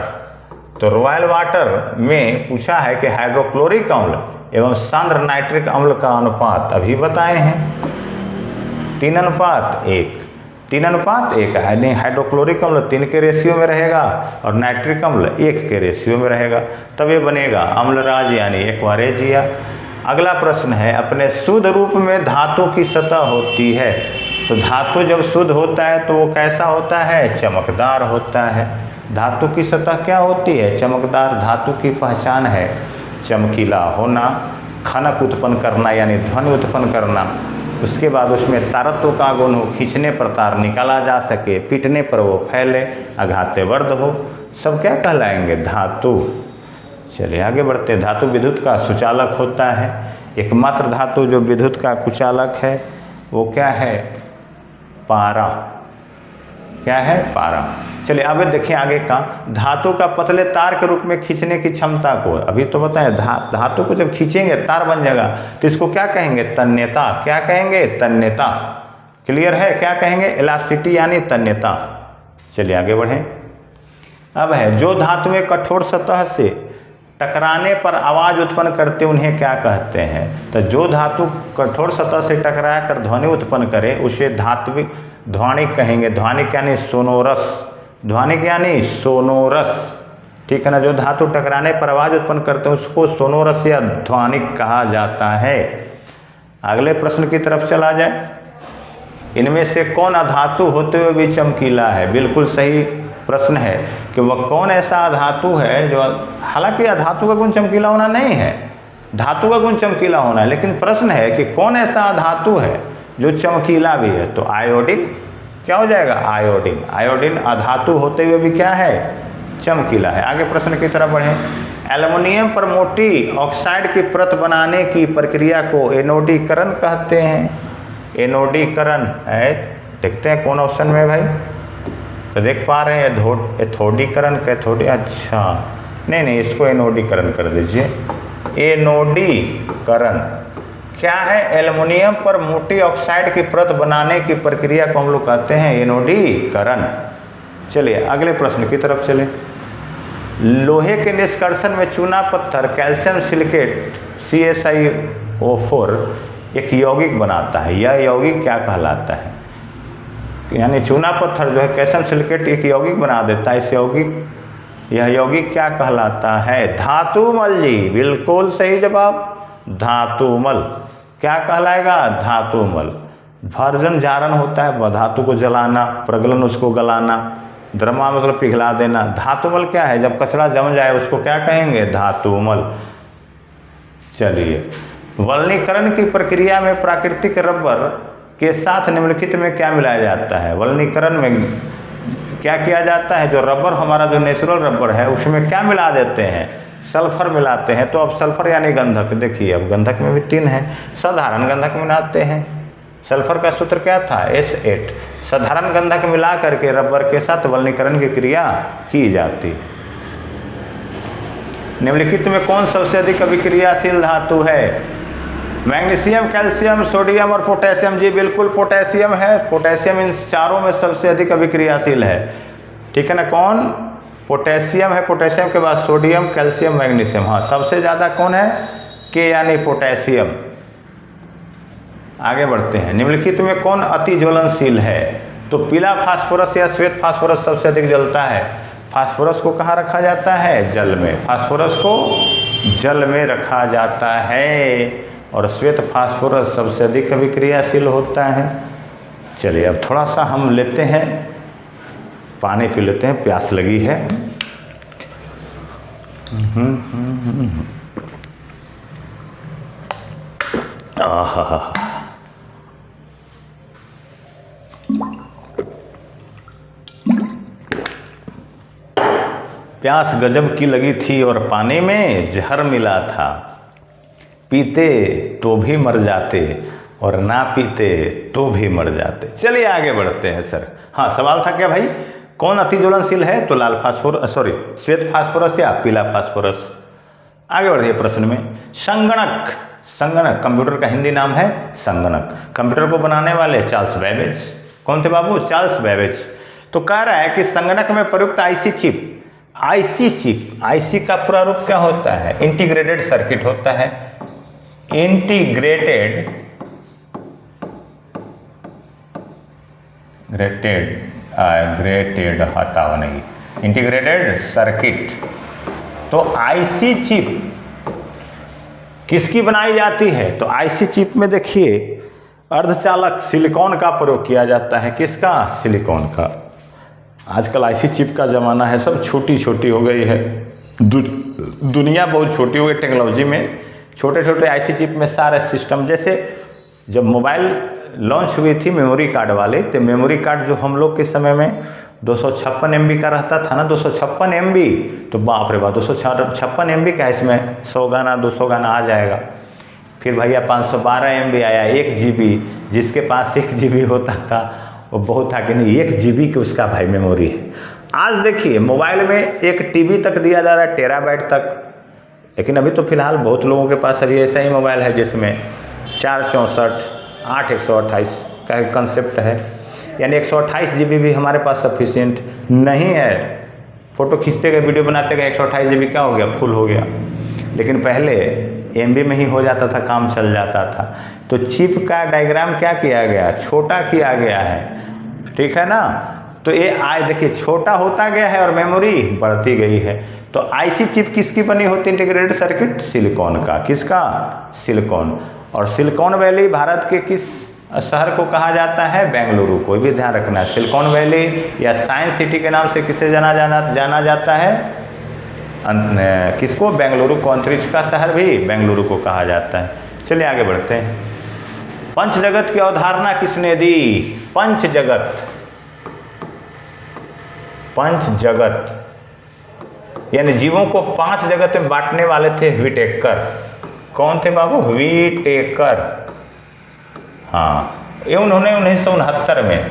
तो रॉयल वाटर में पूछा है कि हाइड्रोक्लोरिक अम्ल एवं सांद्र नाइट्रिक अम्ल का अनुपात अभी बताए हैं 3:1। 3:1 यानी हाइड्रोक्लोरिक अम्ल 3 के रेशियो में रहेगा और नाइट्रिक अम्ल 1 के रेशियो में रहेगा, तब ये बनेगा अम्लराज यानी एक्वारेजिया। अगला प्रश्न है, अपने शुद्ध रूप में धातु की सतह होती है। तो धातु जब शुद्ध होता है तो वो कैसा होता है, चमकदार होता है। धातु की सतह क्या होती है, चमकदार। धातु की पहचान है चमकीला होना, खनक उत्पन्न करना यानी ध्वनि उत्पन्न करना, उसके बाद उसमें तारत्व का गुण हो, खींचने पर तार निकाला जा सके, पीटने पर वो फैले, आघाते वर्ध हो, सब क्या कहलाएंगे, धातु। चलिए आगे बढ़ते हैं। धातु विद्युत का सुचालक होता है। एकमात्र धातु जो विद्युत का कुचालक है वो क्या है? पारा। क्या है? पारा। चलिए अब देखिए आगे का, धातु का पतले तार के रूप में खींचने की क्षमता को, अभी तो बताए धातु को जब खींचेंगे तार बन जाएगा तो इसको क्या कहेंगे? तन्यता। क्या कहेंगे? तन्यता। क्लियर है? क्या कहेंगे? इलास्टिसिटी यानी तन्यता। चलिए आगे बढ़ें। अब है, जो धातुएं कठोर सतह से टकराने पर आवाज उत्पन्न करते उन्हें क्या कहते हैं? तो जो धातु कठोर सतह से टकरा कर ध्वनि उत्पन्न करे उसे धात्विक ध्वनिक कहेंगे। ध्वनिक यानी सोनोरस। ध्वनिक यानी सोनोरस, ठीक है ना। जो धातु टकराने पर आवाज उत्पन्न करते हैं उसको सोनोरस या ध्वनिक कहा जाता है। अगले प्रश्न की तरफ चला जाए। इनमें से कौन अधातु होते हुए भी चमकीला है? बिल्कुल सही प्रश्न है कि वह कौन ऐसा अधातु है जो, हालांकि अधातु का गुण चमकीला होना नहीं है, धातु का गुण चमकीला होना है, लेकिन प्रश्न है कि कौन ऐसा अधातु है जो चमकीला भी है? तो आयोडीन। क्या हो जाएगा? आयोडीन। आयोडीन अधातु होते हुए भी क्या है? चमकीला है। आगे प्रश्न की तरफ बढ़ें। एल्युमिनियम पर मोटी ऑक्साइड की परत बनाने की प्रक्रिया को एनोडीकरण कहते हैं। एनोडीकरण है, देखते हैं कौन ऑप्शन में भाई। तो देख पा रहे हैं एथोडीकरण, कैथोडी, अच्छा नहीं, इसको एनोडीकरण कर दीजिए। एनोडीकरण क्या है? एल्युमिनियम पर मोटी ऑक्साइड की परत बनाने की प्रक्रिया को हम लोग कहते हैं एनोडीकरण। चलिए अगले प्रश्न की तरफ चलें। लोहे के निष्कर्षण में चूना पत्थर कैल्शियम सिलिकेट CaSiO4 एक यौगिक बनाता है। यह यौगिक क्या कहलाता है? यानी चूना पत्थर जो है कैल्शियम सिलिकेट एक यौगिक बना देता है। इस यौगिक, यह यौगिक क्या कहलाता है? धातुमल जी, बिल्कुल सही जवाब, धातुमल। क्या कहलाएगा? धातुमल। भर्जन जारण होता है, धातु को जलाना, प्रगलन उसको गलाना, द्रमा मतलब पिघला देना। धातुमल क्या है? जब कचरा जम जाए उसको क्या कहेंगे? धातुमल। चलिए, वल्नीकरण की प्रक्रिया में प्राकृतिक रबर के साथ निम्नलिखित में क्या मिलाया जाता है? वल्नीकरण में क्या किया जाता है? जो रबर हमारा जो नेचुरल रबर है उसमें क्या मिला देते हैं? सल्फर मिलाते हैं। तो अब सल्फर यानी गंधक, देखिए अब गंधक में भी 3 है। साधारण गंधक मिलाते हैं। सल्फर का सूत्र क्या था? S8। साधारण गंधक मिला करके रबर के साथ वल्नीकरण की क्रिया की जाती है। निम्नलिखित में कौन सबसे अधिक अभिक्रियाशील धातु है? मैग्नीशियम, कैल्शियम, सोडियम और पोटेशियम। जी बिल्कुल पोटेशियम है। पोटेशियम इन चारों में सबसे अधिक अभिक्रियाशील है, ठीक है ना। कौन? पोटेशियम है। पोटेशियम के बाद सोडियम, कैल्शियम, मैग्नीशियम। हाँ, सबसे ज़्यादा कौन है? के यानी पोटेशियम। आगे बढ़ते हैं। निम्नलिखित में कौन अति ज्वलनशील है? तो पीला फास्फोरस या श्वेत फास्फोरस सबसे अधिक जलता है। फास्फोरस को कहाँ रखा जाता है? जल में। फास्फोरस को जल में रखा जाता है और श्वेत फास्फोरस सबसे अधिक अभिक्रियाशील होता है। चलिए अब थोड़ा सा हम लेते हैं, पानी पी लेते हैं, प्यास लगी है। आहा, प्यास गजब की लगी थी और पानी में जहर मिला था। पीते तो भी मर जाते और ना पीते तो भी मर जाते। चलिए आगे बढ़ते हैं सर। हाँ, सवाल था क्या भाई? कौन अति ज्वलनशील है? तो लाल फास्फोरस, श्वेत फास्फोरस या पीला फास्फोरस। आगे बढ़िए प्रश्न में। संगणक, संगणक कंप्यूटर का हिंदी नाम है संगणक। कंप्यूटर को बनाने वाले चार्ल्स बेबेज। कौन थे बाबू? Charles Babbage. तो कह रहा है कि संगणक में प्रयुक्त IC chip, IC chip, IC का पूरा रूप क्या होता है? इंटीग्रेटेड सर्किट होता है। इंटीग्रेटेड ग्रेटेड हटाओ नहीं, इंटीग्रेटेड सर्किट। तो आईसी चिप किसकी बनाई जाती है? तो आईसी चिप में देखिए अर्धचालक सिलिकॉन का प्रयोग किया जाता है। किसका? सिलिकॉन का। आजकल आईसी चिप का ज़माना है, सब छोटी छोटी हो गई है। दुनिया बहुत छोटी हो गई टेक्नोलॉजी में। छोटे छोटे आईसी चिप में सारे सिस्टम, जैसे जब मोबाइल लॉन्च हुई थी मेमोरी कार्ड वाले, तो मेमोरी कार्ड जो हम लोग के समय में 256 MB का रहता था ना, 256 MB, तो बाप रे बाप 256 MB का इसमें 100 गाना 200 गाना आ जाएगा। फिर भैया 512 MB आया, 1 GB, जिसके पास 1 GB होता था वो बहुत था कि नहीं 1 GB की उसका भाई मेमोरी है। आज देखिए मोबाइल में एक TB तक दिया जा रहा है, टेराबाइट तक। लेकिन अभी तो फिलहाल बहुत लोगों के पास अभी ऐसा ही मोबाइल है जिसमें 464 8 128 का कंसेप्ट है, यानी 128 GB भी हमारे पास सफिशिएंट नहीं है। फ़ोटो खींचते गए, वीडियो बनाते गए, 128 GB क्या हो गया, फुल हो गया। लेकिन पहले MB में ही हो जाता था, काम चल जाता था। तो चिप का डायग्राम क्या किया गया, छोटा किया गया है, ठीक है ना। तो ये देखिए छोटा होता गया है और मेमोरी बढ़ती गई है। तो IC चिप किसकी बनी होती है इंटीग्रेटेड सर्किट, सिलिकॉन का। किसका, सिलिकॉन। और सिलिकॉन वैली भारत के किस शहर को कहा जाता है, बेंगलुरु को। भी ध्यान रखना है, सिलिकॉन वैली या साइंस सिटी के नाम से किसे जाना जाता है, किसको, बेंगलुरु को। अंतरिक्ष का शहर भी बेंगलुरु को कहा जाता है। चलिए आगे बढ़ते हैं। पंच जगत की अवधारणा किसने दी, पंच जगत, पंच जगत यानी जीवों को 5 जगत में बांटने वाले थे व्हिटेकर। कौन थे बाबू, व्हिटेकर। हाँ, ये उन्होंने 1969 में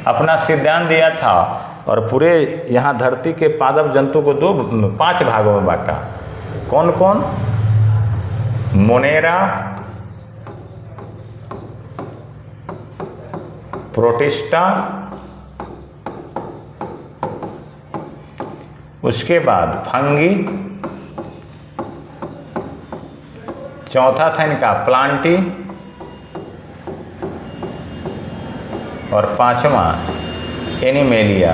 अपना सिद्धांत दिया था और पूरे यहाँ धरती के पादप जंतु को 5 भागों में बांटा। कौन कौन, मोनेरा, प्रोटिस्टा, उसके बाद फंगी, चौथा था इनका प्लांटी, और 5वां एनिमेलिया।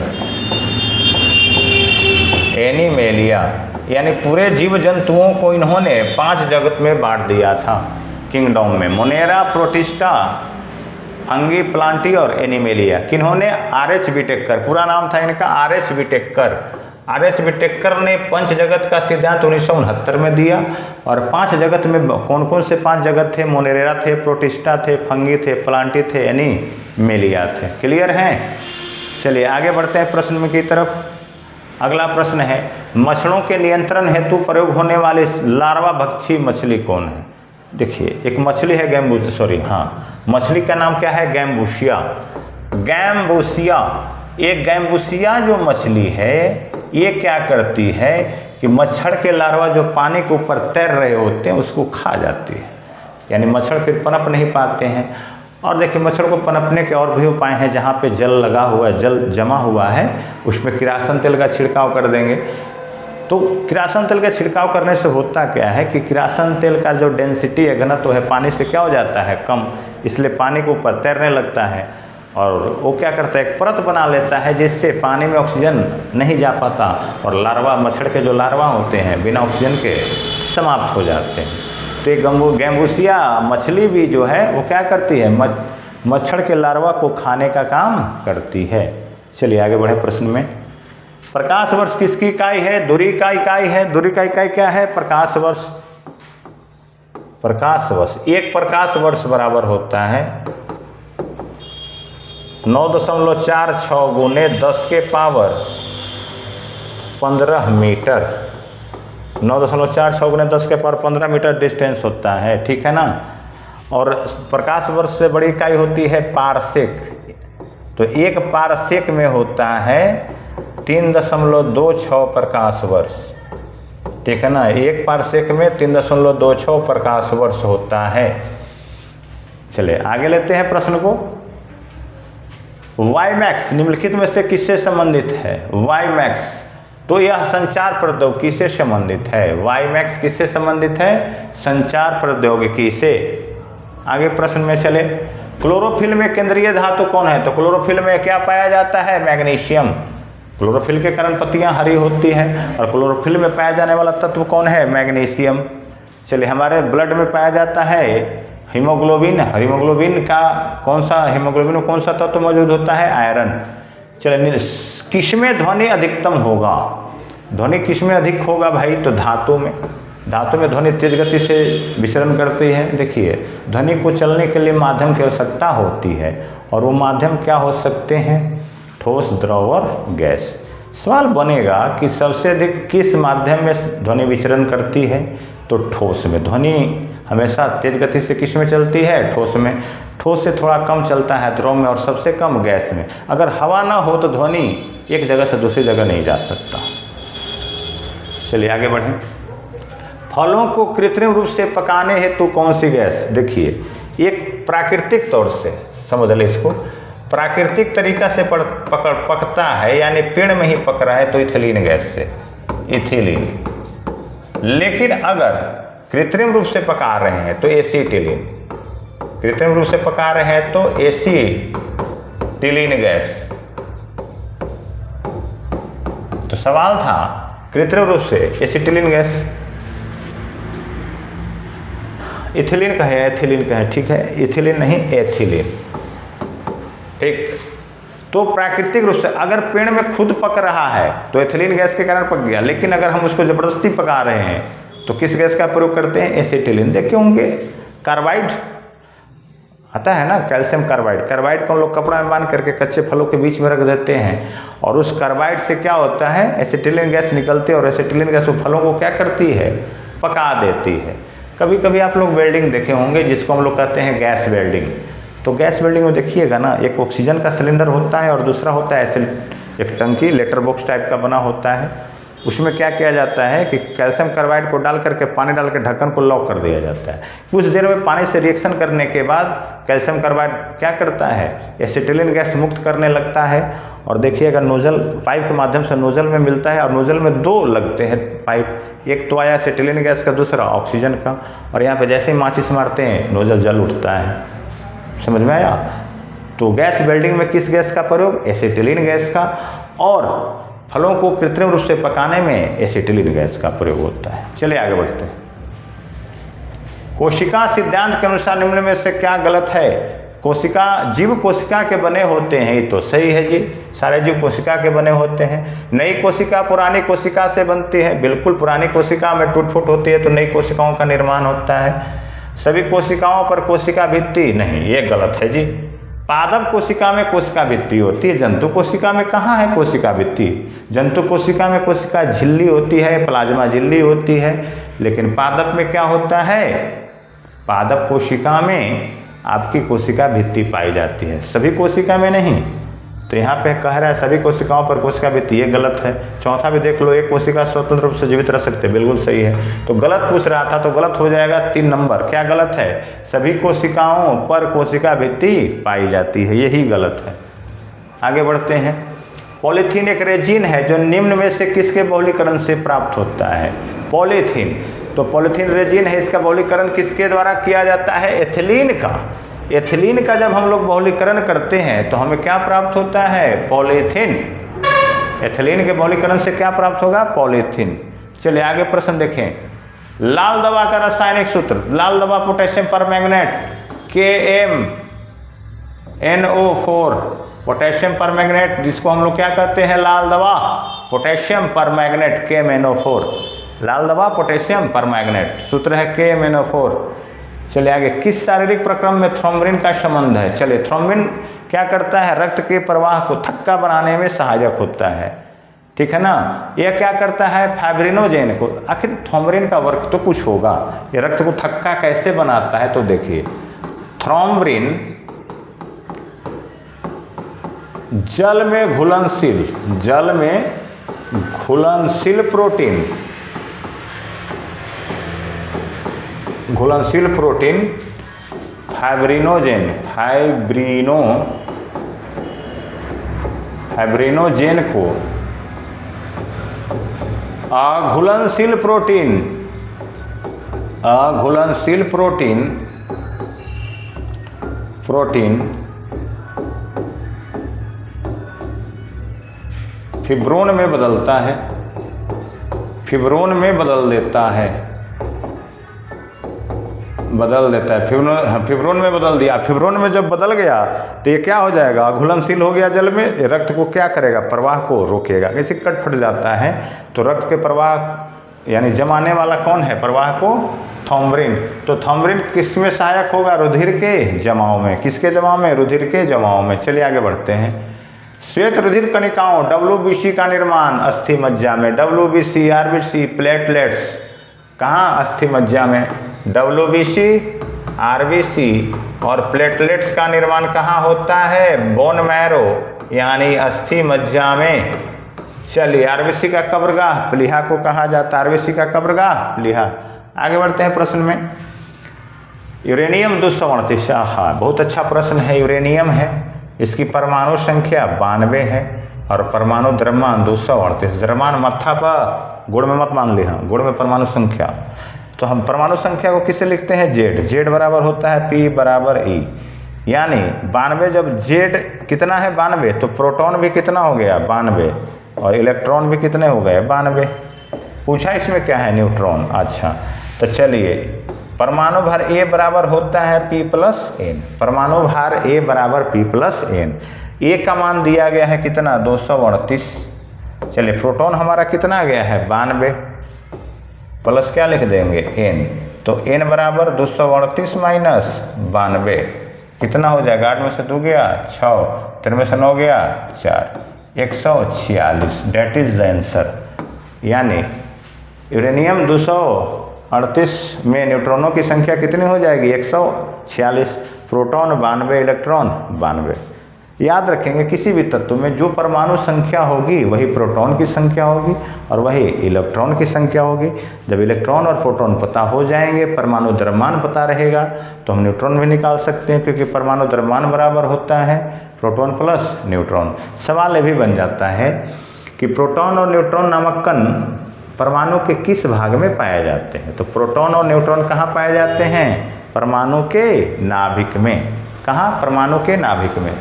एनिमेलिया यानी पूरे जीव जंतुओं को इन्होंने 5 जगत में बांट दिया था किंगडम में। मोनेरा, प्रोटिस्टा, फंगी, प्लांटी और एनिमेलिया। किन्होंने, RH व्हिटेकर, पूरा नाम था इनका RH व्हिटेकर। RH व्हिटेकर ने पंच जगत का सिद्धांत 1969 में दिया। और 5 जगत में कौन कौन से 5 जगत थे, मोनेरा थे, प्रोटिस्टा थे, फंगी थे, प्लांटी थे, एनिमेलिया थे। क्लियर हैं। चलिए आगे बढ़ते हैं प्रश्न की तरफ। अगला प्रश्न है, मच्छरों के नियंत्रण हेतु प्रयोग होने वाली लार्वा भक्षी मछली कौन है। देखिए एक मछली है मछली का नाम क्या है, गैम्बूसिया। गैम्बूसिया, एक गैम्बूसिया जो मछली है ये क्या करती है कि मच्छर के लार्वा जो पानी के ऊपर तैर रहे होते हैं उसको खा जाती है, यानी मच्छर फिर पनप नहीं पाते हैं। और देखिए मच्छर को पनपने के और भी उपाय हैं, जहाँ पे जल लगा हुआ है, जल जमा हुआ है, उसमें किरासन तेल का छिड़काव कर देंगे। तो किरासन तेल का छिड़काव करने से होता क्या है कि किरासन तेल का जो डेंसिटी है, घनत्व है, पानी से क्या हो जाता है, कम, इसलिए पानी के ऊपर तैरने लगता है। और वो क्या करता है, एक परत बना लेता है जिससे पानी में ऑक्सीजन नहीं जा पाता और लार्वा, मच्छर के जो लार्वा होते हैं बिना ऑक्सीजन के समाप्त हो जाते हैं। तो ये गैम्बूसिया मछली भी जो है वो क्या करती है, मच्छर के लार्वा को खाने का काम करती है। चलिए आगे बढ़े प्रश्न में। प्रकाश वर्ष किसकी इकाई है, दूरी का इकाई है। दूरी का इकाई क्या है, प्रकाश वर्ष। प्रकाश वर्ष, 1 प्रकाश वर्ष बराबर होता है 9.46 गुने 10 के पावर 15 मीटर। 9.46 गुने 10 के पावर 15 मीटर डिस्टेंस होता है, ठीक है ना। और प्रकाश वर्ष से बड़ी इकाई होती है पारसेक। तो 1 पारसेक में होता है 3.26 प्रकाश वर्ष, ठीक है ना। 1 पारसेक में 3.26 प्रकाश वर्ष होता है। चलिए आगे लेते हैं प्रश्न को। वाईमैक्स निम्नलिखित में से किससे संबंधित है। वाईमैक्स, तो यह संचार प्रौद्योगिकी से संबंधित है। वाईमैक्स किससे संबंधित है, संचार प्रौद्योगिकी से। आगे प्रश्न में चले। क्लोरोफिल में केंद्रीय धातु कौन है। तो क्लोरोफिल में क्या पाया जाता है, मैग्नीशियम। क्लोरोफिल के कारण पत्तियां हरी होती हैं और क्लोरोफिल में पाया जाने वाला तत्व कौन है, मैग्नीशियम। चलिए हमारे ब्लड में पाया जाता है हीमोग्लोबिन। हीमोग्लोबिन का हीमोग्लोबिन में कौन सा तत्व मौजूद होता है, आयरन। चलिए किसमें ध्वनि अधिकतम होगा, ध्वनि किसमें अधिक होगा भाई, तो धातु में। धातु में ध्वनि तेज गति से विचरण करती है। देखिए, ध्वनि को चलने के लिए माध्यम की आवश्यकता होती है, और वो माध्यम क्या हो सकते हैं? ठोस, द्रव और गैस। सवाल बनेगा कि सबसे अधिक किस माध्यम में ध्वनि विचरण करती है? तो ठोस में। ध्वनि हमेशा तेज गति से किस में चलती है? ठोस में। ठोस से थोड़ा कम चलता है द्रव में, और सबसे कम गैस में। अगर हवा ना हो तो ध्वनि एक जगह से दूसरी जगह नहीं जा सकता। चलिए आगे बढ़ें। फलों को कृत्रिम रूप से पकाने हेतु कौन सी गैस? देखिए, एक प्राकृतिक तौर से समझ ले इसको, प्राकृतिक तरीका से पकता है, यानी पेड़ में ही पक रहा है तो इथिलीन गैस से, इथिलीन। लेकिन अगर कृत्रिम रूप से पका रहे हैं तो एसीटिलीन। कृत्रिम रूप से पका रहे हैं तो एसीटिलीन गैस। तो सवाल था कृत्रिम रूप से एसीटिलीन गैस, इथिलीन कहें, एथिलीन कहें, ठीक है, इथिलीन नहीं एथिलीन, ठीक। तो प्राकृतिक रूप से अगर पेड़ में खुद पक रहा है तो एथिलीन गैस के कारण पक गया, लेकिन अगर हम उसको जबरदस्ती पका रहे हैं तो किस गैस का प्रयोग करते हैं? एसीटिलीन। देखे होंगे कार्बाइड आता है ना, कैल्शियम कार्बाइड। कार्बाइड को हम लोग कपड़ा में बांध करके कच्चे फलों के बीच में रख देते हैं, और उस कार्बाइड से क्या होता है? एसीटिलीन गैस निकलती है, और एसीटिलीन गैस वो फलों को क्या करती है? पका देती है। कभी कभी आप लोग वेल्डिंग देखे होंगे, जिसको हम लोग कहते हैं गैस वेल्डिंग। तो गैस वेल्डिंग में देखिएगा ना, एक ऑक्सीजन का सिलेंडर होता है और दूसरा होता है ऐसे एक टंकी, लेटर बॉक्स टाइप का बना होता है। उसमें क्या किया जाता है कि कैल्शियम कार्बाइड को डाल करके पानी डाल के ढक्कन को लॉक कर दिया जाता है। कुछ देर में पानी से रिएक्शन करने के बाद कैल्शियम कार्बाइड क्या करता है? एसीटिलीन गैस मुक्त करने लगता है। और देखिएगा, नोजल पाइप के माध्यम से नोजल में मिलता है, और नोजल में दो लगते हैं पाइप, एक तो आया एसीटिलीन गैस का, दूसरा ऑक्सीजन का। और यहाँ पे जैसे ही माचिस मारते हैं नोजल जल उठता है। समझ में आया? तो गैस वेल्डिंग में किस गैस का प्रयोग? एसीटिलीन गैस का। और फलों को कृत्रिम रूप से पकाने में एसीटिलीन गैस का प्रयोग होता है। चलिए आगे बढ़ते हैं। कोशिका सिद्धांत के अनुसार निम्न में से क्या गलत है? कोशिका, जीव कोशिका के बने होते हैं, ये तो सही है जी, सारे जीव कोशिका के बने होते हैं। नई कोशिका पुरानी कोशिका से बनती है, बिल्कुल। पुरानी कोशिका में टूट फूट होती है तो नई कोशिकाओं का निर्माण होता है। सभी कोशिकाओं पर कोशिका भित्ति नहीं, ये गलत है जी। पादप कोशिका में कोशिका भित्ति होती है, जंतु कोशिका में कहाँ है कोशिका भित्ति? जंतु कोशिका में कोशिका झिल्ली होती है, प्लाज्मा झिल्ली होती है। लेकिन पादप में क्या होता है? पादप कोशिका में आपकी कोशिका भित्ति पाई जाती है, सभी कोशिका में नहीं। तो यहाँ पे कह रहा है सभी कोशिकाओं पर कोशिका भित्ति, ये गलत है। चौथा भी देख लो, एक कोशिका स्वतंत्र रूप से जीवित रह सकते, बिल्कुल सही है। तो गलत पूछ रहा था तो गलत हो जाएगा 3 नंबर। क्या गलत है? सभी कोशिकाओं पर कोशिका भित्ति पाई जाती है, यही गलत है। आगे बढ़ते हैं। पॉलीथीन एक रेजिन है जो निम्न में से किसके बहुलीकरण से प्राप्त होता है? पॉलीथीन। तो पॉलीथीन रेजिन है, इसका बहुलीकरण किसके द्वारा किया जाता है? एथिलीन का। एथिलीन का जब हम लोग बहुलीकरण करते हैं तो हमें क्या प्राप्त होता है? पॉलीथीन। एथिलीन के बहुलीकरण से क्या प्राप्त होगा? पॉलीथीन। चलिए आगे प्रश्न देखें। लाल दवा का रासायनिक सूत्र, लाल दवा potassium permanganate KMNO4, potassium permanganate, जिसको हम लोग क्या कहते हैं? लाल दवा पोटेशियम परमैंगनेट KMNO4। लाल दवा पोटेशियम परमैंगनेट, सूत्र है KMNO4। चलिए आगे। किस शारीरिक प्रक्रम में थ्रोम्बिन का संबंध है? चलिए, थ्रोम्बिन क्या करता है? रक्त के प्रवाह को थक्का बनाने में सहायक होता है, ठीक है ना। यह क्या करता है? फाइब्रिनोजेन को। आखिर थ्रोम्बिन का वर्क तो कुछ होगा, ये रक्त को थक्का कैसे बनाता है? तो देखिए, थ्रोम्बिन जल में घुलनशील, जल में घुलनशील प्रोटीन, घुलनशील प्रोटीन फाइब्रिनोजेन, फाइब्रिनोजेन को अघुलनशील प्रोटीन, अघुलनशील प्रोटीन फिब्रोन में बदलता है, फिब्रोन में बदल देता है, बदल देता है। फिब्रोन में बदल दिया। फिब्रोन में जब बदल गया तो ये क्या हो जाएगा? घुलनशील हो गया जल में, रक्त को क्या करेगा? प्रवाह को रोकेगा। जैसे कट फट जाता है तो रक्त के प्रवाह यानी जमाने वाला कौन है प्रवाह को? थॉम्बरिन। तो थॉम्बरिन किस में सहायक होगा? रुधिर के जमाव में। किसके जमाव में? रुधिर के जमाव में। चलिए आगे बढ़ते हैं। श्वेत रुधिर कणिकाओं WBC का निर्माण अस्थि मज्जा में। WBC, RBC, प्लेटलेट्स कहाँ? अस्थि मज्जा में। WBC, RBC और प्लेटलेट्स का निर्माण कहाँ होता है? बोन मैरो यानी अस्थि मज्जा में। चलिए RBC का कब्रगाह प्लीहा को कहा जाता है। RBC का कब्रगाह प्लीहा। आगे बढ़ते हैं प्रश्न में। यूरेनियम 238, बहुत अच्छा प्रश्न है। यूरेनियम है, इसकी परमाणु संख्या 92 है और परमाणु द्रव्यमान 238। द्रव्यमान मत्था पर, गुण में मत मान लिया, गुण में परमाणु संख्या। तो हम परमाणु संख्या को किसे लिखते हैं? Z बराबर होता है P बराबर E। यानी 92 जब Z कितना है? 92, तो प्रोटॉन भी कितना हो गया? 92 और इलेक्ट्रॉन भी कितने हो गए? 92। पूछा इसमें क्या है? न्यूट्रॉन। अच्छा, तो चलिए परमाणु भार A बराबर होता है P+N। परमाणु भार A बराबर P+N। A का मान दिया गया है कितना? 238। चलिए प्रोटॉन हमारा कितना आ गया है? 92 प्लस क्या लिख देंगे? N। तो N बराबर 238 माइनस 92 कितना हो जाएगा? 8 में से 2 गया 6, 3 में से 9 गया 4, 146। That is the answer. यानी यूरेनियम 238 में न्यूट्रॉनों की संख्या कितनी हो जाएगी? 146। Proton 92, electron 92। याद रखेंगे किसी भी तत्व में जो परमाणु संख्या होगी वही प्रोटॉन की संख्या होगी और वही इलेक्ट्रॉन की संख्या होगी। जब इलेक्ट्रॉन और प्रोटॉन पता हो जाएंगे, परमाणु द्रव्यमान पता रहेगा, तो हम न्यूट्रॉन भी निकाल सकते हैं, क्योंकि परमाणु द्रव्यमान बराबर होता है प्रोटॉन प्लस न्यूट्रॉन। सवाल ये भी बन जाता है कि प्रोटॉन और न्यूट्रॉन नामक कण परमाणु के किस भाग में पाए जाते हैं? तो प्रोटॉन और न्यूट्रॉन कहाँ पाए जाते हैं? परमाणु के नाभिक में। कहाँ? परमाणु के नाभिक में।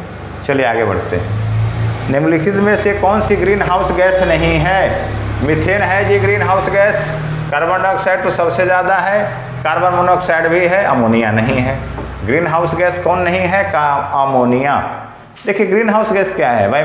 चलिए आगे बढ़ते हैं। निम्नलिखित में से कौन सी ग्रीन हाउस गैस नहीं है? मीथेन है जी greenhouse gas. Carbon dioxide तो सबसे ज़्यादा है, कार्बन मोनोऑक्साइड भी है, अमोनिया नहीं है। ग्रीन हाउस गैस कौन नहीं है? अमोनिया। देखिए ग्रीन हाउस गैस क्या है भाई?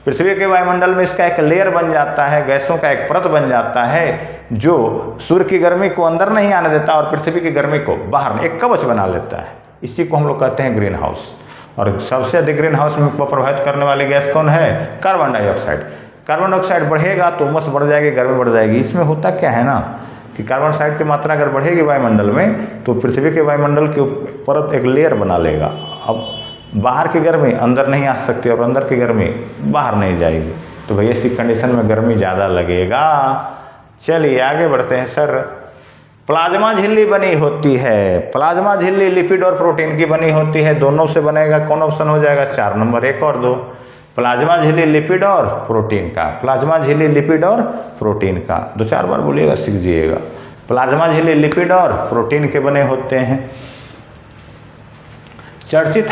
पृथ्वी के वायुमंडल में इसका एक लेयर बन जाता है, गैसों का एक परत बन जाता है जो सूर्य की गर्मी को अंदर नहीं आने देता और पृथ्वी की गर्मी को बाहर, एक कवच बना लेता है। इसी को हम लोग कहते हैं ग्रीन हाउस। और सबसे अधिक ग्रीन हाउस में प्रभावित करने वाली गैस कौन है? Carbon dioxide. कार्बन डाइऑक्साइड बढ़ेगा तो उमस बढ़ जाएगी, गर्मी बढ़ जाएगी। इसमें होता क्या है ना कि कार्बन डाइऑक्साइड की मात्रा अगर बढ़ेगी वायुमंडल में तो पृथ्वी के वायुमंडल के ऊपर एक लेयर बना लेगा। अब बाहर की गर्मी अंदर नहीं आ सकती और अंदर की गर्मी बाहर नहीं जाएगी, तो भैया इसी कंडीशन में गर्मी ज़्यादा लगेगा। चलिए आगे बढ़ते हैं। सर प्लाज्मा झिल्ली बनी होती है, प्लाज्मा झिल्ली लिपिड और प्रोटीन की बनी होती है, दोनों से बनेगा। कौन ऑप्शन हो जाएगा? 4 नंबर 1 और 2। प्लाज्मा झिल्ली लिपिड और प्रोटीन का, प्लाज्मा झिल्ली लिपिड और प्रोटीन का। 2-4 बार बोलिएगा, सीख जाइएगा। प्लाज्मा झिल्ली लिपिड और प्रोटीन के बने होते हैं। चर्चित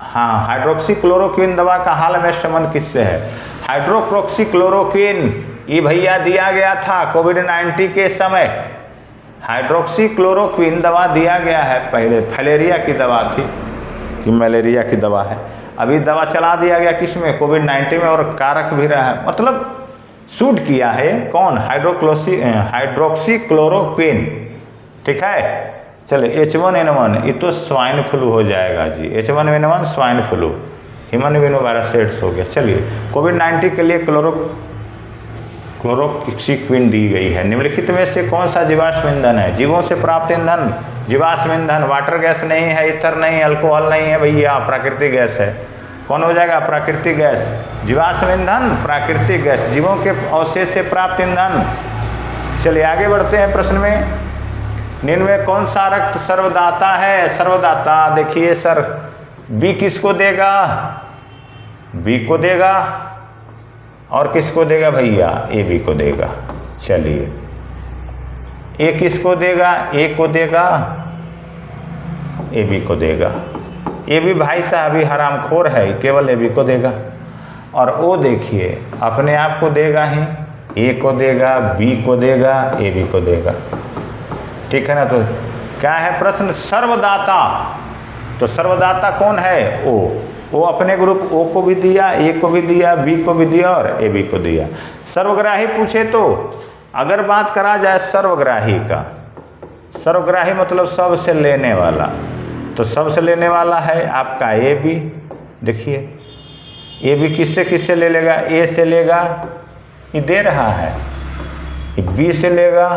हाइड्रोक्सीक्लोरोक्विन दवा का हाल में संबंध किससे है? हाइड्रोक्सीक्लोरोक्विन ये भैया दिया गया था कोविड-19 के समय। हाइड्रोक्सीक्लोरोक्विन दवा दिया गया है, पहले फैलेरिया की दवा थी कि मलेरिया की दवा है। अभी दवा चला दिया गया किस में? कोविड-19 में, और कारक भी रहा है, मतलब सूट किया है। कौन? हाइड्रोक्सीक्लोरोक्विन। ठीक है। चलिए H1N1 ये तो स्वाइन फ्लू हो जाएगा जी। H1N1 swine flu, human immunovirus AIDS हो गया। चलिए कोविड-19 के लिए क्लोरोक्विन दी गई है। निम्नलिखित में से कौन सा जीवाश्म ईंधन है? जीवों से प्राप्त ईंधन जीवाश्म ईंधन। वाटर गैस नहीं है, ईथर नहीं है, अल्कोहल नहीं है भैया, प्राकृतिक गैस है। कौन हो जाएगा? प्राकृतिक गैस। जीवाश्म ईंधन प्राकृतिक गैस, जीवों के अवशेष से प्राप्त ईंधन। चलिए आगे बढ़ते हैं प्रश्न में। निम्न में कौन सा रक्त सर्वदाता है? सर्वदाता देखिए सर, बी किसको देगा? बी को देगा। और किसको देगा भैया? ए बी को देगा। चलिए ए किसको देगा? ए को देगा, ए बी को देगा। ए बी भाई साहब ही हरामखोर है, केवल ए बी को देगा। और ओ देखिए अपने आप को देगा ही, ए को देगा, बी को देगा, ए बी को देगा। ठीक है ना। तो क्या है प्रश्न? सर्वदाता। तो सर्वदाता कौन है? ओ। वो अपने ग्रुप ओ को भी दिया, ए को भी दिया, बी को भी दिया और ए बी को दिया। सर्वग्राही पूछे तो अगर बात करा जाए सर्वग्राही का, सर्वग्राही मतलब सबसे लेने वाला, तो सबसे लेने वाला है आपका ए बी। देखिए ए बी किससे किससे ले लेगा, ए से लेगा, ये दे रहा है, ये बी से लेगा,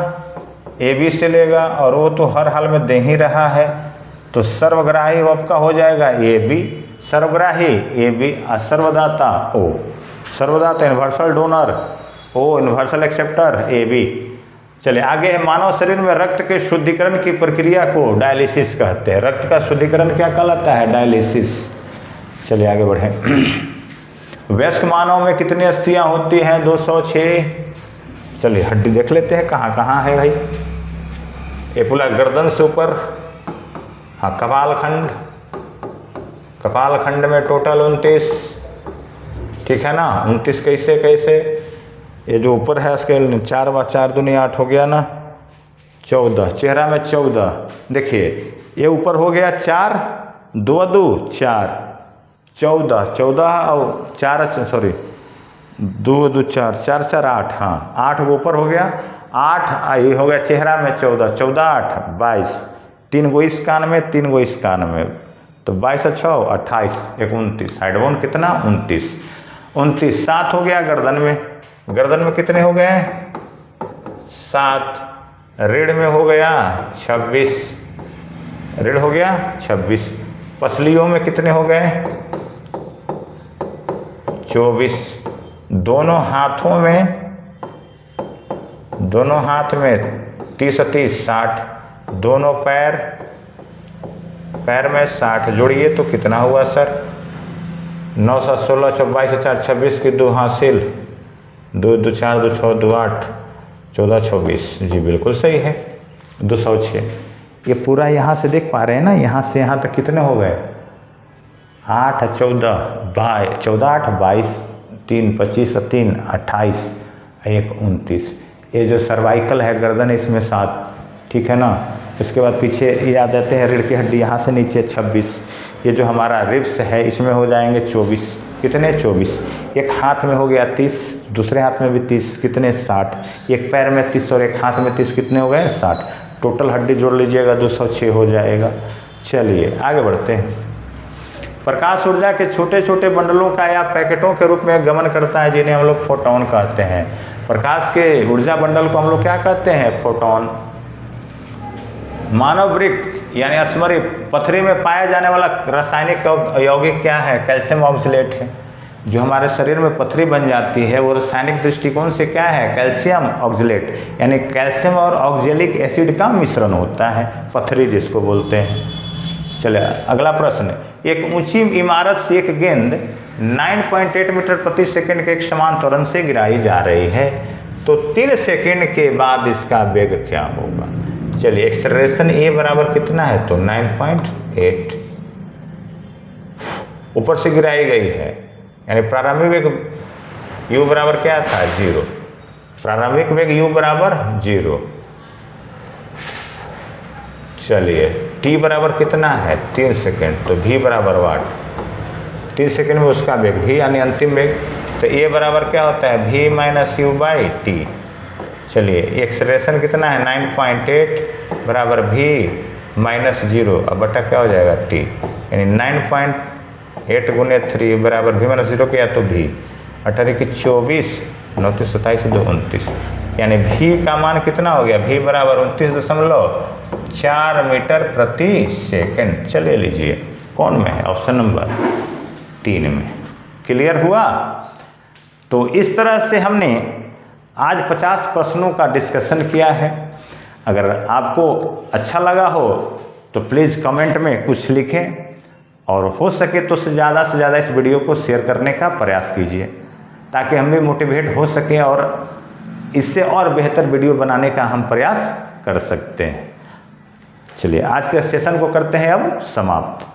ए बी से लेगा, और वो तो हर हाल में दे ही रहा है। तो सर्वग्राही आपका हो जाएगा ए बी, सर्वग्राही ए बी, सर्वदाता ओ, सर्वदाता universal donor O, universal acceptor A B. चलिए आगे है, मानव शरीर में रक्त के शुद्धिकरण की प्रक्रिया को डायलिसिस कहते हैं। रक्त का शुद्धिकरण क्या कहलाता है, डायलिसिस। चलिए आगे बढ़ें। वयस्क मानव में कितनी अस्थियां होती हैं, 206। चलिए हड्डी देख लेते हैं कहाँ कहाँ है भाई। ये पूरा गर्दन से ऊपर, हाँ कपाल खंड, कपाल खंड में टोटल 29, ठीक है ना, 29 कैसे कैसे, ये जो ऊपर है स्केल 4 व 4 दूनी 8 हो गया ना, 14, चेहरा में 14। देखिए ये ऊपर हो गया 4, 2 2 4, 14, 14 और 4 सॉरी 2 2 4, 4 4 8, हाँ 8 वो ऊपर हो गया, 8 ये हो गया चेहरा में 14, 14 8 22, 3 गो इस कान में 3 गो इस कान में, तो 22 6 28, 29, साइड बोन कितना 29, 29, 7 हो गया गर्दन में, गर्दन में कितने हो गए 7, रीढ़ में हो गया 26, रीढ़ हो गया 26, पसलियों में कितने हो गए 24, दोनों हाथों में 30 30 60, दोनों पैर में 60, जोड़िए तो कितना हुआ सर, 9 7 16 22 4 26 की 2 हासिल, 2 2 4 2 6 2 8 14 26, जी बिल्कुल सही है 206। ये पूरा यहाँ से देख पा रहे हैं ना, यहाँ से यहाँ तक कितने हो गए 8 14 14 8 22, 3 25 3 28, 1 29। ये जो सर्वाइकल है गर्दन इसमें 7, ठीक है ना। इसके बाद पीछे ये आ जाते हैं रीढ़ की हड्डी, यहाँ से नीचे 26। ये जो हमारा रिब्स है इसमें हो जाएंगे 24, कितने 24। एक हाथ में हो गया 30, दूसरे हाथ में भी 30, कितने 60। एक पैर में 30 और एक हाथ में 30, कितने हो गए 60। टोटल हड्डी जोड़ लीजिएगा 206 हो जाएगा। चलिए आगे बढ़ते हैं। प्रकाश ऊर्जा के छोटे छोटे बंडलों का या पैकेटों के रूप में गमन करता है, जिन्हें हम लोग फोटोन कहते हैं। प्रकाश के ऊर्जा बंडल को हम लोग क्या कहते हैं, फोटोन। मानव वृक्क यानी स्मरी पथरी में पाया जाने वाला रासायनिक यौगिक क्या है, कैल्शियम ऑक्सलेट है। जो हमारे शरीर में पथरी बन जाती है वो रासायनिक दृष्टिकोण से क्या है, कैल्शियम ऑक्सलेट, यानी कैल्शियम और ऑक्जेलिक एसिड का मिश्रण होता है, पथरी जिसको बोलते हैं। चलिए अगला प्रश्न, एक ऊंची इमारत से एक गेंद 9.8 मीटर प्रति सेकंड के एक समान त्वरण से गिराई जा रही है, तो 3 सेकंड के बाद इसका वेग क्या होगा। चलिए एक्सेलरेशन ए बराबर कितना है, तो 9.8, ऊपर से गिराई गई है, यानी प्रारंभिक वेग u बराबर क्या था 0, प्रारंभिक वेग u बराबर 0। चलिए t बराबर कितना है 3 सेकेंड, तो v बराबर वाट, 3 सेकेंड में उसका वेग v यानी अंतिम वेग, तो a बराबर क्या होता है v minus you by T. चलिए एक्सेलरेशन कितना है 9.8 बराबर v माइनस 0, अब बटा क्या हो जाएगा t, यानी 9.8 गुने 3 बराबर v माइनस 0 किया तो v 18 की 24, 9 27 2 29, यानी v का मान कितना हो गया, v बराबर 29.4 मीटर प्रति सेकंड। चलिए लीजिए कौन में है, ऑप्शन नंबर 3 में। क्लियर हुआ। तो इस तरह से हमने आज 50 प्रश्नों का डिस्कशन किया है। अगर आपको अच्छा लगा हो तो प्लीज़ कमेंट में कुछ लिखें, और हो सके तो से ज़्यादा इस वीडियो को शेयर करने का प्रयास कीजिए, ताकि हम भी मोटिवेट हो सकें और इससे और बेहतर वीडियो बनाने का हम प्रयास कर सकते हैं। चलिए आज के सेशन को करते हैं अब समाप्त।